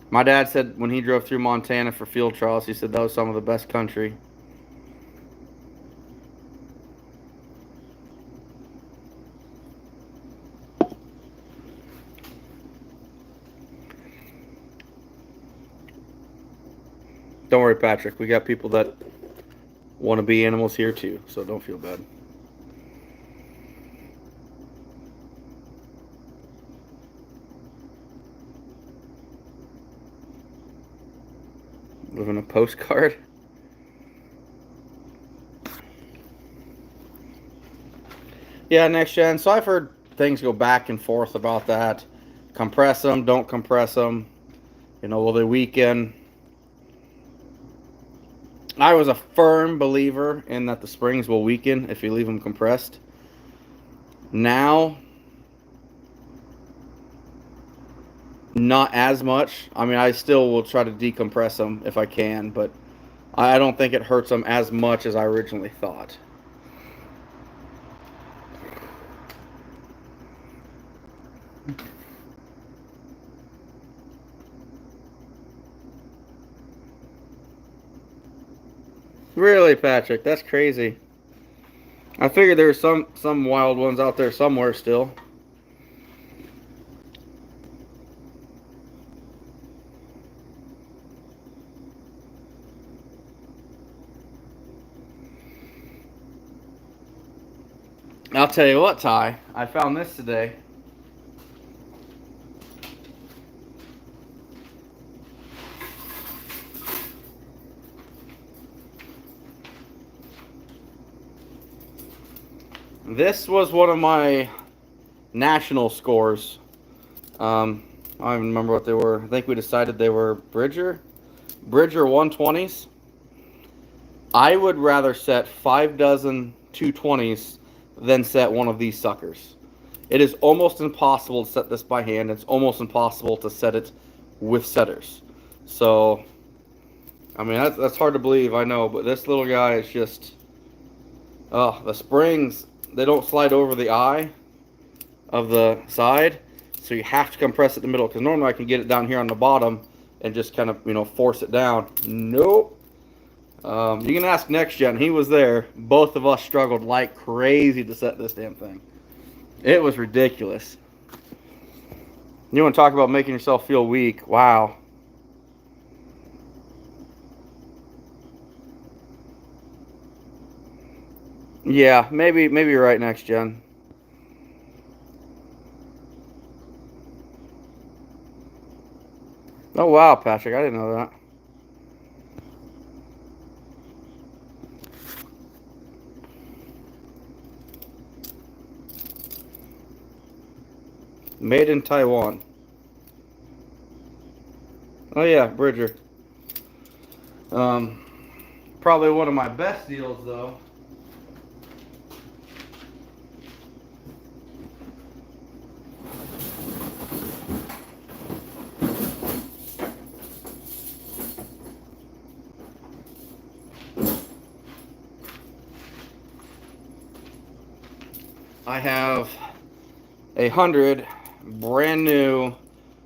My dad said when he drove through Montana for field trials, he said that was some of the best country. Don't worry, Patrick. We got people that want to be animals here too, so don't feel bad. Living a postcard. Yeah, next gen. So I've heard things go back and forth about that. Compress them, don't compress them. Will they weaken? I was a firm believer in that the springs will weaken if you leave them compressed. Now, not as much. I mean, I still will try to decompress them if I can, but I don't think it hurts them as much as I originally thought. Really, Patrick? That's crazy. I figured there were some wild ones out there somewhere still. I'll tell you what, Ty. I found this today. This was one of my national scores. I don't even remember what they were. I think we decided they were Bridger 120s. I would rather set 5 dozen 220s than set one of these suckers. It is almost impossible to set this by hand. It's almost impossible to set it with setters. So, I mean, that's hard to believe, I know, but this little guy is just... the springs, they don't slide over the eye of the side, so you have to compress it in the middle, because normally I can get it down here on the bottom and just kind of, force it down. Nope. You can ask Next Gen. He was there. Both of us struggled like crazy to set this damn thing. It was ridiculous. You want to talk about making yourself feel weak? Wow. Yeah, maybe you're right, Next Gen. Oh wow, Patrick, I didn't know that. Made in Taiwan. Oh yeah, Bridger. Probably one of my best deals though. I have 100 brand new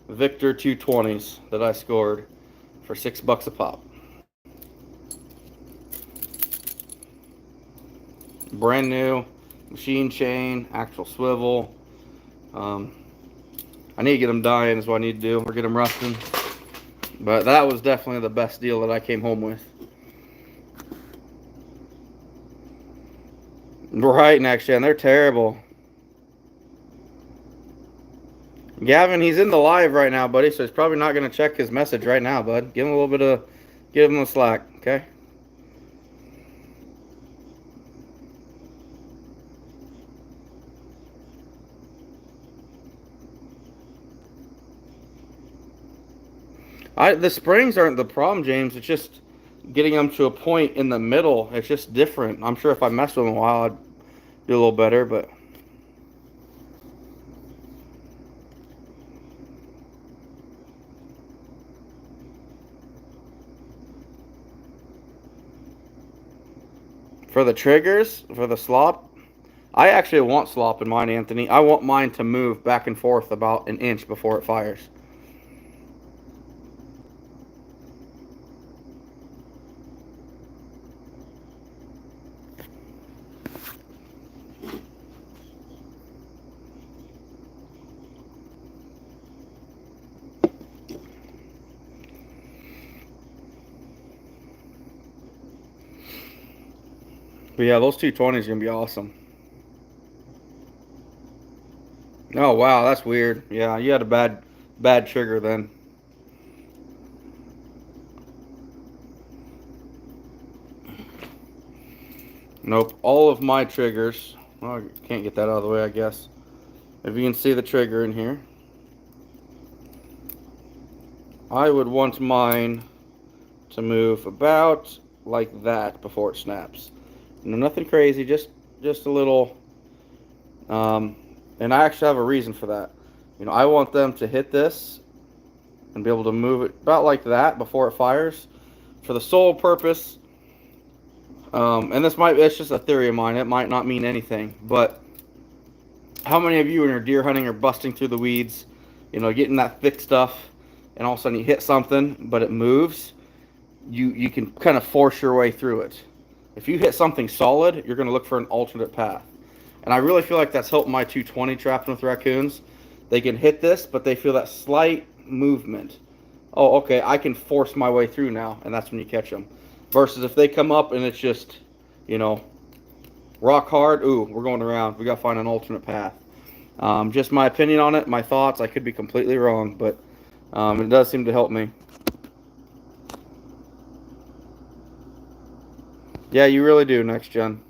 Victor 220s that I scored for $6 a pop. Brand new, machine chain, actual swivel. I need to get them dying is what I need to do, or get them rusting. But that was definitely the best deal that I came home with. Right, Next Gen, they're terrible. Gavin, he's in the live right now, buddy, so he's probably not going to check his message right now, bud. Give him a little bit of, give him a slack, okay? The springs aren't the problem, James. It's just getting them to a point in the middle. It's just different. I'm sure if I messed with them a while, I'd do a little better, but... For the triggers, for the slop, I actually want slop in mine, Anthony. I want mine to move back and forth about an inch before it fires. But yeah, those 220s are going to be awesome. Oh, wow, that's weird. Yeah, you had a bad trigger then. Nope, all of my triggers, well, I can't get that out of the way, I guess. If you can see the trigger in here, I would want mine to move about like that before it snaps. Nothing crazy, just a little. And I actually have a reason for that. I want them to hit this and be able to move it about like that before it fires, for the sole purpose. And it's just a theory of mine. It might not mean anything, but how many of you when you're deer hunting are busting through the weeds, getting that thick stuff, and all of a sudden you hit something, but it moves? You can kind of force your way through it. If you hit something solid, you're going to look for an alternate path. And I really feel like that's helped my 220 trapping with raccoons. They can hit this, but they feel that slight movement. Oh, okay, I can force my way through now, and that's when you catch them. Versus if they come up and it's just, rock hard, ooh, we're going around. We got to find an alternate path. Just my opinion on it, my thoughts. I could be completely wrong, but it does seem to help me. Yeah, you really do, Next Gen.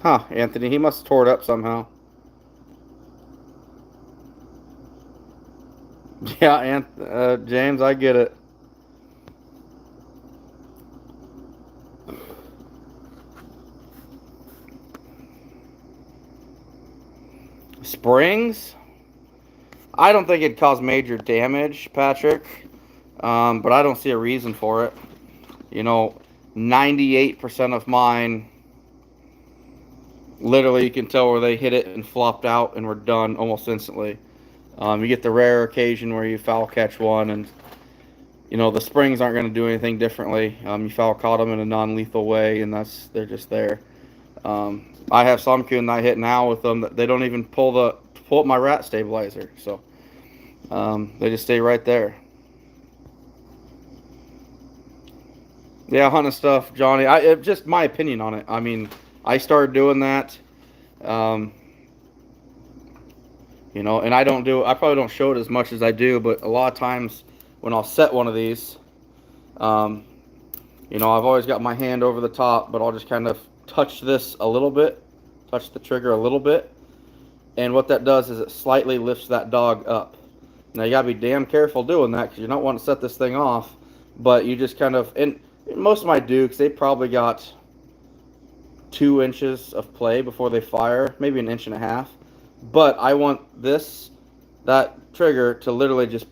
Huh, Anthony, he must have tore it up somehow. Yeah, James, I get it. Springs? I don't think it'd cause major damage, Patrick, but I don't see a reason for it. 98% of mine, literally you can tell where they hit it and flopped out and were done almost instantly. You get the rare occasion where you foul catch one, and the springs aren't going to do anything differently. You foul caught them in a non-lethal way, and they're just there. I have some coon that I hit now with them that they don't even pull up my rat stabilizer, so they just stay right there. Yeah, hunting stuff, Johnny. Just my opinion on it. I mean, I started doing that. And I probably don't show it as much as I do, but a lot of times when I'll set one of these, I've always got my hand over the top, but I'll just kind of touch this a little bit, touch the trigger a little bit, and what that does is it slightly lifts that dog up. Now you gotta be damn careful doing that because you don't want to set this thing off, but you just kind of, and most of my dukes, they probably got 2 inches of play before they fire, maybe 1.5 inches. But I want that trigger to literally just,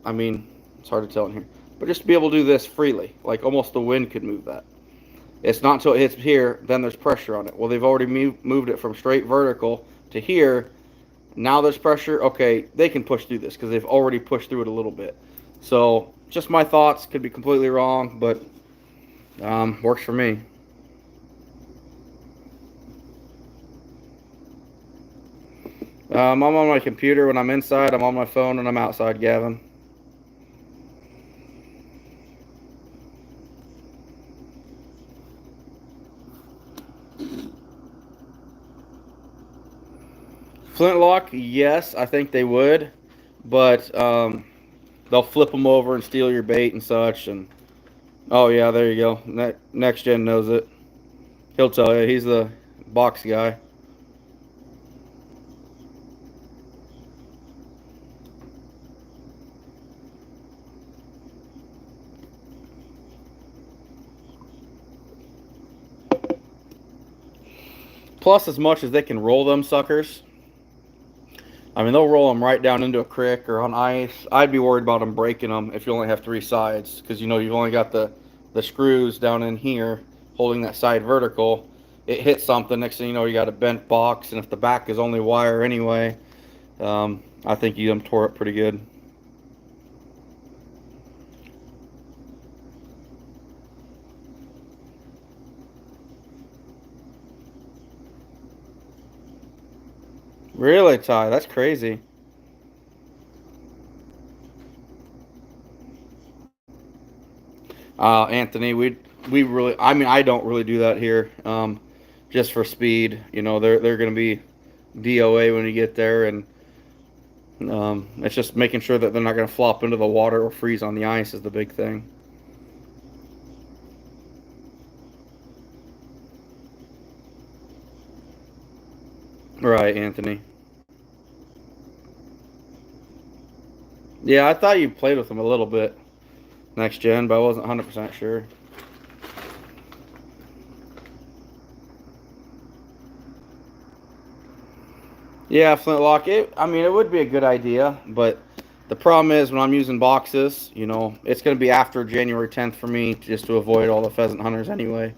it's hard to tell in here, but just to be able to do this freely, like almost the wind could move that. It's not until it hits here, then there's pressure on it. Well, they've already moved it from straight vertical to here. Now there's pressure. Okay, they can push through this because they've already pushed through it a little bit. So just my thoughts, could be completely wrong, but works for me. I'm on my computer when I'm inside. I'm on my phone when I'm outside, Gavin. Flintlock, yes, I think they would, but they'll flip them over and steal your bait and such. And oh yeah, there you go. Next Gen knows it. He'll tell you. He's the box guy. Plus, as much as they can roll them suckers, they'll roll them right down into a creek or on ice. I'd be worried about them breaking them if you only have 3 sides, because you've only got the screws down in here holding that side vertical. It hits something, next thing you know, you got a bent box, and if the back is only wire anyway, I think you tore it pretty good. Really, Ty? That's crazy. Anthony, we really, I don't really do that here, just for speed. They're going to be DOA when you get there, and it's just making sure that they're not going to flop into the water or freeze on the ice is the big thing. Right, Anthony. Yeah, I thought you played with them a little bit next gen, but I wasn't 100% sure. Yeah, flintlock. I mean, it would be a good idea, but the problem is when I'm using boxes, it's going to be after January 10th for me just to avoid all the pheasant hunters anyway.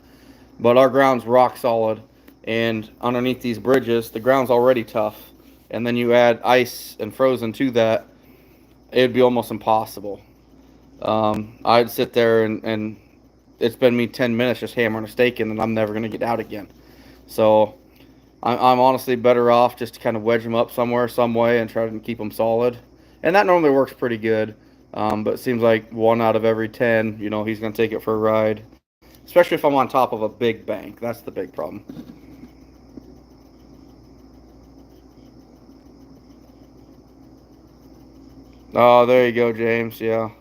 But our ground's rock solid, and underneath these bridges, the ground's already tough. And then you add ice and frozen to that, it'd be almost impossible. I'd sit there and it's been me 10 minutes just hammering a stake in, and I'm never going to get out again. So I'm honestly better off just to kind of wedge them up somewhere, some way, and try to keep them solid. And that normally works pretty good. But it seems like 1 out of every 10, he's going to take it for a ride. Especially if I'm on top of a big bank. That's the big problem. Oh, there you go, James. Yeah.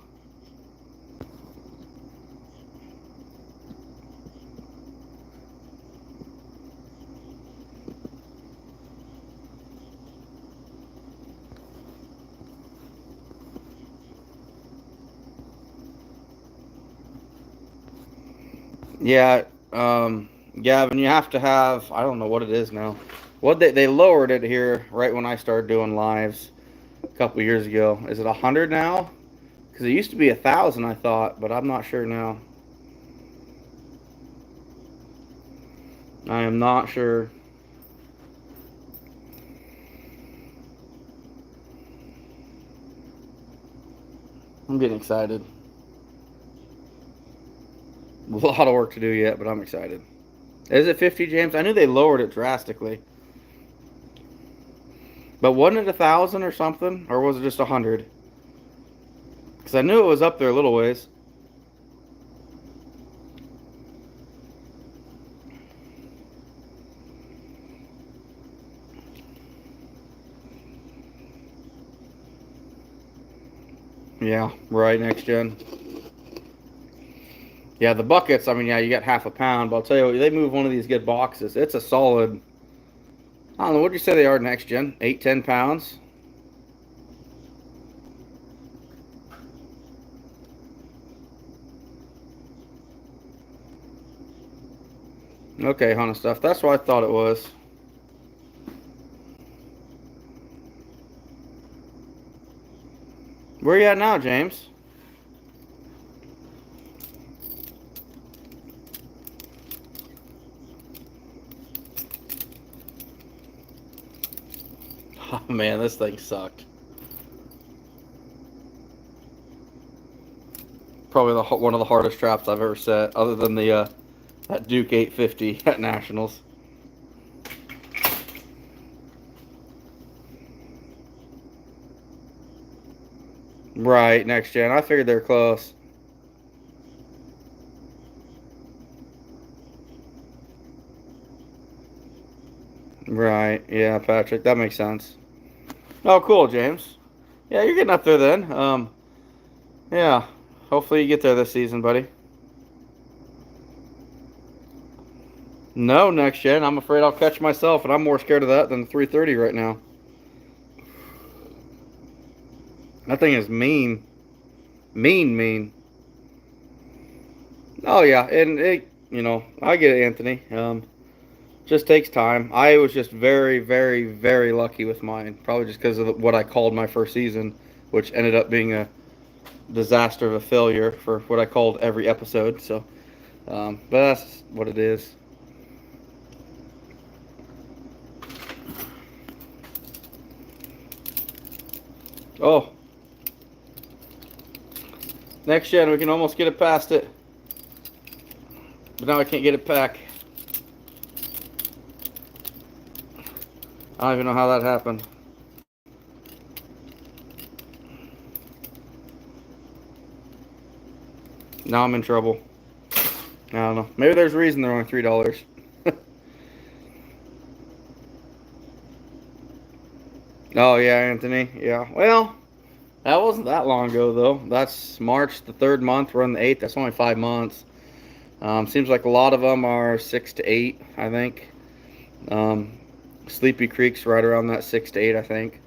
Yeah, Gavin, you have to have, I don't know what it is now. What they lowered it here right when I started doing lives a couple years ago. Is it 100 now? Because it used to be 1,000, I thought, but I'm not sure now. I am not sure. I'm getting excited. A lot of work to do yet, but I'm excited. Is it 50, James? I knew they lowered it drastically. But wasn't it 1,000 or something? Or was it just 100? Because I knew it was up there a little ways. Yeah, right, next gen. Yeah, the buckets, I mean, yeah, you got half a pound, but I'll tell you what, they move one of these good boxes. It's a solid, I don't know, what'd you say they are next gen? 8, 10 pounds? Okay, Honda stuff. That's what I thought it was. Where you at now, James? Oh man, this thing sucked. Probably one of the hardest traps I've ever set, other than the that Duke 850 at Nationals. Right, next gen. I figured they're close. Right, yeah, Patrick, that makes sense. Oh, cool, James. Yeah, you're getting up there then. Yeah. Hopefully you get there this season, buddy. No, next gen. I'm afraid I'll catch myself, and I'm more scared of that than the 330 right now. That thing is mean. Mean, mean. Oh, yeah. And I get it, Anthony. Just takes time. I was just very, very, very lucky with mine. Probably just because of what I called my first season, which ended up being a disaster of a failure for what I called every episode. So, but that's what it is. Oh, next gen, we can almost get it past it. But now I can't get it back. I don't even know how that happened. Now I'm in trouble. I don't know. Maybe there's a reason they're only $3. Oh yeah, Anthony. Yeah. Well, that wasn't that long ago though. That's March, the third month. We're on the 8th. That's only 5 months. Seems like a lot of them are 6 to 8, I think. Um, Sleepy Creek's right around that 6 to 8, I think.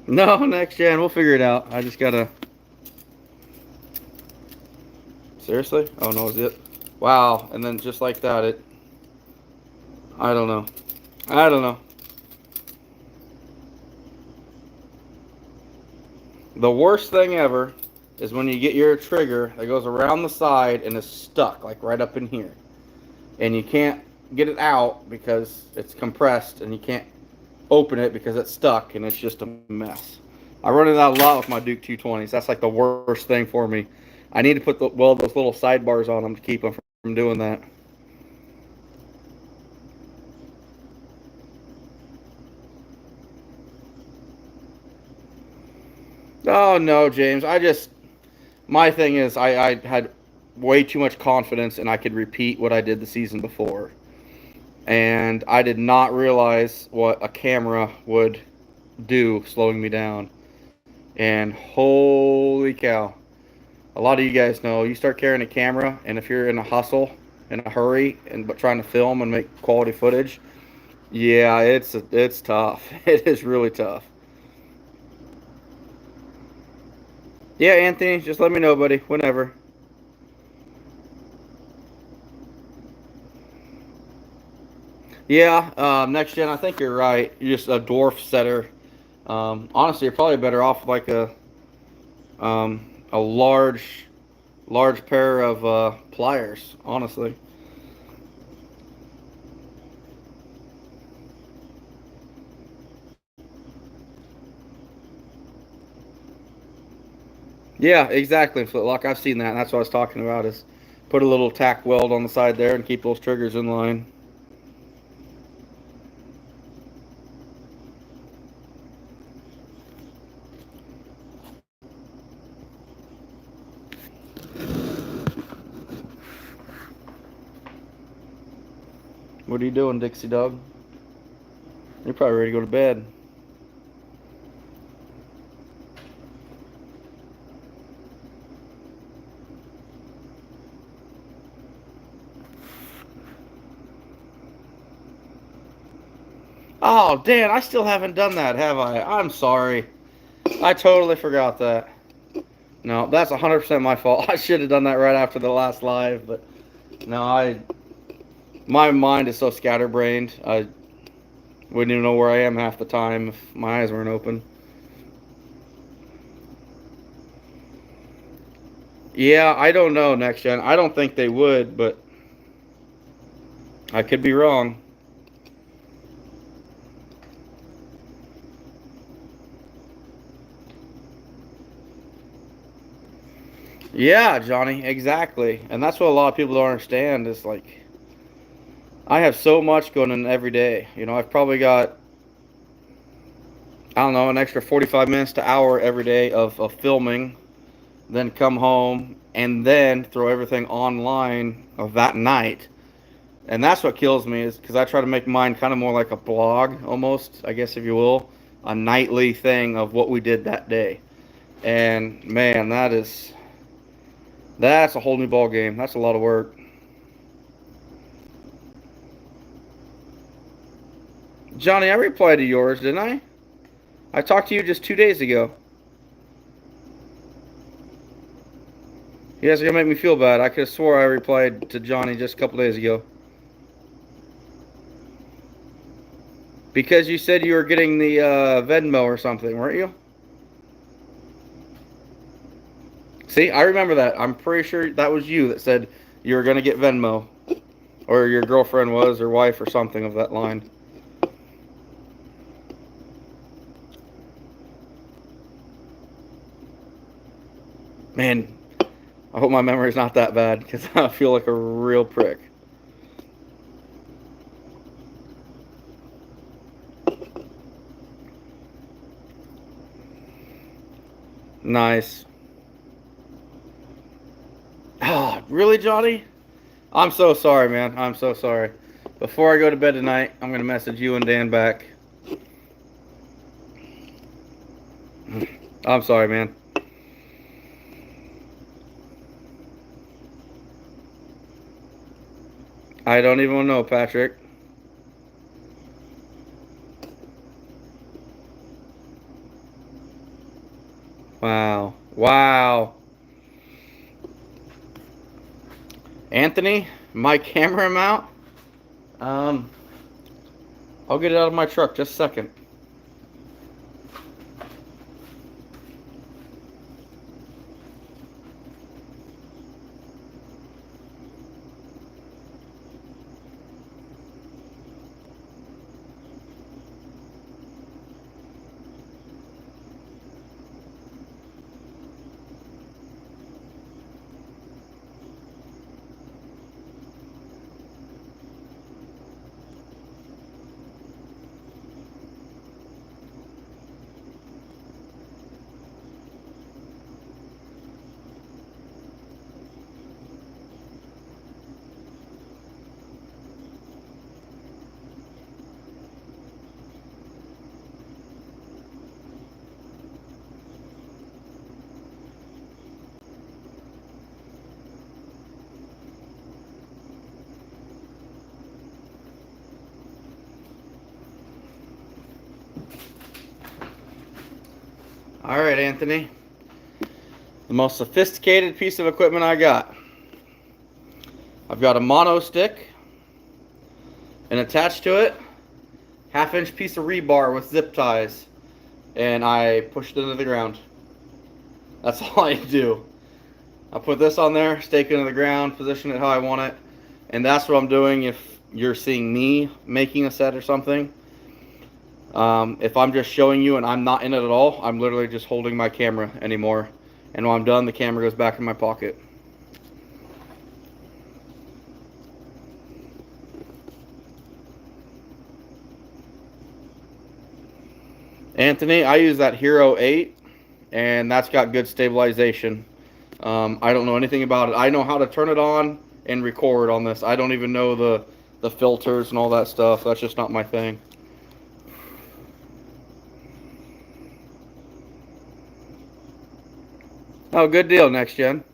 No, next gen, we'll figure it out. I just gotta. Seriously? Oh no, is it? Wow, and then just like that, it. I don't know. I don't know. The worst thing ever is when you get your trigger that goes around the side and is stuck, like right up in here. And you can't get it out because it's compressed, and you can't open it because it's stuck, and it's just a mess. I run into that a lot with my Duke 220s. That's like the worst thing for me. I need to put those little sidebars on them to keep them from doing that. Oh no, James. My thing is I had way too much confidence and I could repeat what I did the season before. And I did not realize what a camera would do slowing me down. And holy cow. A lot of you guys know you start carrying a camera, and if you're in a hustle, in a hurry, and but trying to film and make quality footage, yeah, it's tough. It is really tough. Yeah, Anthony, just let me know, buddy, whenever. Yeah, next gen, I think you're right. You're just a dwarf setter. Honestly, you're probably better off with like a large pair of pliers. Honestly. Yeah, exactly. Flintlock. I've seen that. And that's what I was talking about. Is put a little tack weld on the side there and keep those triggers in line. What are you doing, Dixie Dog? You're probably ready to go to bed. Oh, Dan, I still haven't done that, have I? I'm sorry. I totally forgot that. No, that's 100% my fault. I should have done that right after the last live, but no, my mind is so scatterbrained. I wouldn't even know where I am half the time if my eyes weren't open. Yeah, I don't know, next gen. I don't think they would, but I could be wrong. Yeah, Johnny, exactly. And that's what a lot of people don't understand is like I have so much going on every day. I've probably got I don't know, an extra 45 minutes to hour every day of filming, then come home and then throw everything online of that night. And that's what kills me is because I try to make mine kind of more like a blog almost, I guess if you will, a nightly thing of what we did that day. And man, that's a whole new ball game. That's a lot of work. Johnny, I replied to yours, didn't I? I talked to you just 2 days ago. You guys are gonna make me feel bad. I could have swore I replied to Johnny just a couple days ago. Because you said you were getting the Venmo or something, weren't you? See, I remember that. I'm pretty sure that was you that said you were gonna get Venmo, or your girlfriend was, or wife, or something of that line. Man, I hope my memory's not that bad because I feel like a real prick. Nice. Oh, really, Johnny? I'm so sorry, man. I'm so sorry. Before I go to bed tonight, I'm gonna message you and Dan back. I'm sorry, man. I don't even know, Patrick. Wow. Wow. Anthony, my camera mount. Um, I'll get it out of my truck just a second. All right, Anthony. The most sophisticated piece of equipment I got. I've got a mono stick, and attached to it, half-inch piece of rebar with zip ties, and I push it into the ground. That's all I do. I put this on there, stake it into the ground, position it how I want it, and that's what I'm doing if you're seeing me making a set or something. If I'm just showing you and I'm not in it at all, I'm literally just holding my camera anymore. And when I'm done, the camera goes back in my pocket. Anthony, I use that Hero 8, and that's got good stabilization. I don't know anything about it. I know how to turn it on and record on this. I don't even know the filters and all that stuff. That's just not my thing. Oh, good deal, Next Gen.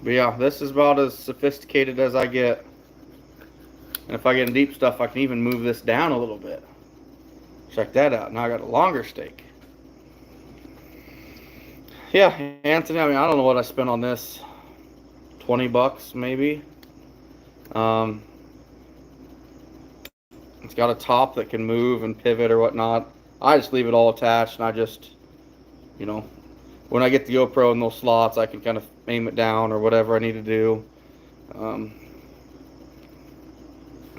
But yeah, this is about as sophisticated as I get. And if I get in deep stuff, I can even move this down a little bit. Check that out. Now I got a longer stake. Yeah, Anthony, I mean, I don't know what I spent on this. 20 bucks, maybe. Um, it's got a top that can move and pivot or whatnot. I just leave it all attached, and I just, you know, when I get the GoPro in those slots, I can kind of aim it down or whatever I need to do.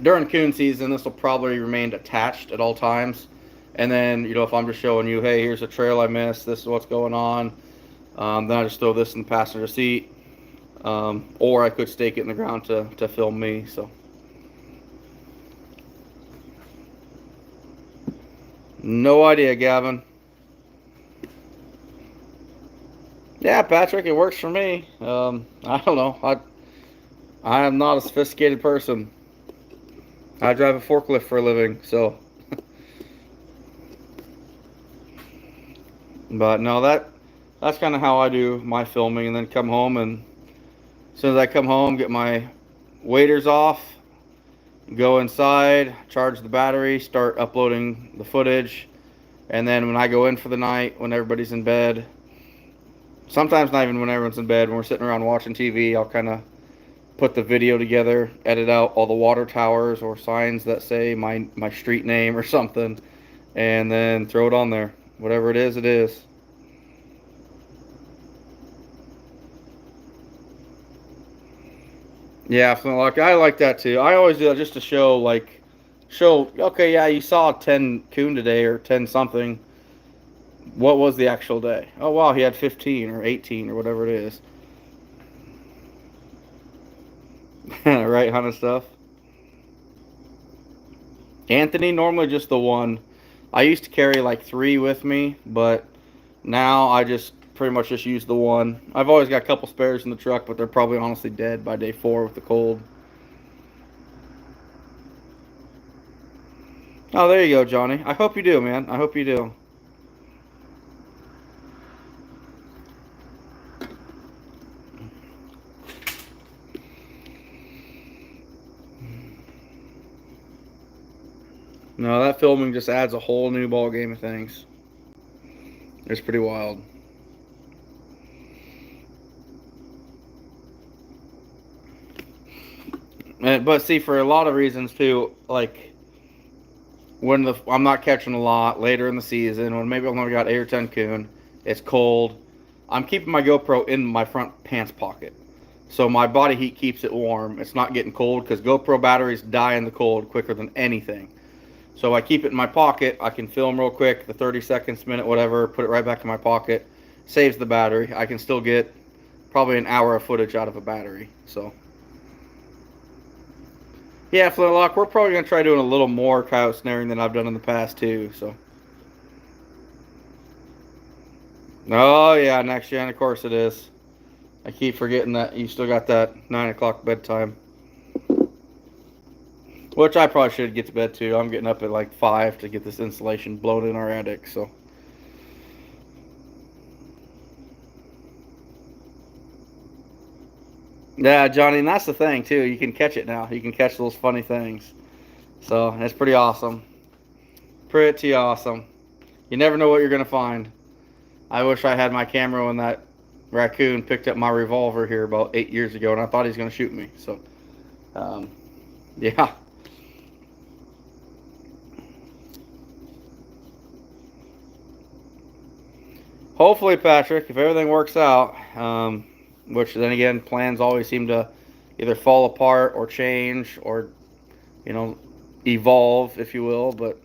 During coon season, this will probably remain attached at all times. And then, you know, if I'm just showing you, hey, here's a trail I missed, this is what's going on, then I just throw this in the passenger seat. Or I could stake it in the ground to film me. So, no idea, Gavin. Yeah, Patrick, it works for me. I don't know. I am not a sophisticated person. I drive a forklift for a living, so. But no, that's kind of how I do my filming, and then come home, and as soon as I come home, get my waders off, go inside, charge the battery, start uploading the footage, and then when I go in for the night, when everybody's in bed, sometimes not even when everyone's in bed, when we're sitting around watching TV, I'll kind of put the video together, edit out all the water towers or signs that say my street name or something, and then throw it on there. Whatever it is, it is. Yeah, so like I like that too. I always do that just to show, okay, yeah, you saw 10 coon today or 10 something. What was the actual day? Oh wow, he had 15 or 18 or whatever it is. Right, kind of stuff. Anthony, normally just the one. I used to carry like 3 with me, but now I just pretty much just used the one. I've always got a couple spares in the truck, but they're probably honestly dead by day 4 with the cold. Oh, there you go, Johnny. I hope you do, man. I hope you do. No, that filming just adds a whole new ball game of things. It's pretty wild. But see, for a lot of reasons too, like when I'm not catching a lot later in the season, when maybe I've only got 8 or 10 coon, it's cold. I'm keeping my GoPro in my front pants pocket, so my body heat keeps it warm. It's not getting cold because GoPro batteries die in the cold quicker than anything. So I keep it in my pocket. I can film real quick, the 30 seconds, minute, whatever, put it right back in my pocket. Saves the battery. I can still get probably an hour of footage out of a battery. So yeah, Flintlock, we're probably going to try doing a little more coyote snaring than I've done in the past too. So oh yeah, next gen, of course it is. I keep forgetting that you still got that 9 o'clock bedtime. Which I probably should get to bed too. I'm getting up at like 5 to get this insulation blown in our attic, so. Yeah, Johnny, and that's the thing too. You can catch it now. You can catch those funny things. So, it's pretty awesome. Pretty awesome. You never know what you're going to find. I wish I had my camera when that raccoon picked up my revolver here about 8 years ago, and I thought he was going to shoot me. So, yeah. Hopefully, Patrick, if everything works out, which then again, plans always seem to either fall apart or change or, you know, evolve, if you will. But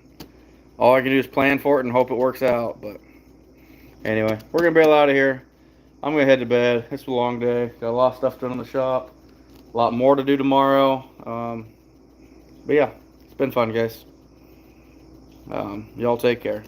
all I can do is plan for it and hope it works out. But anyway, we're going to bail out of here. I'm going to head to bed. It's a long day. Got a lot of stuff done in the shop. A lot more to do tomorrow. But yeah, it's been fun, guys. Y'all take care.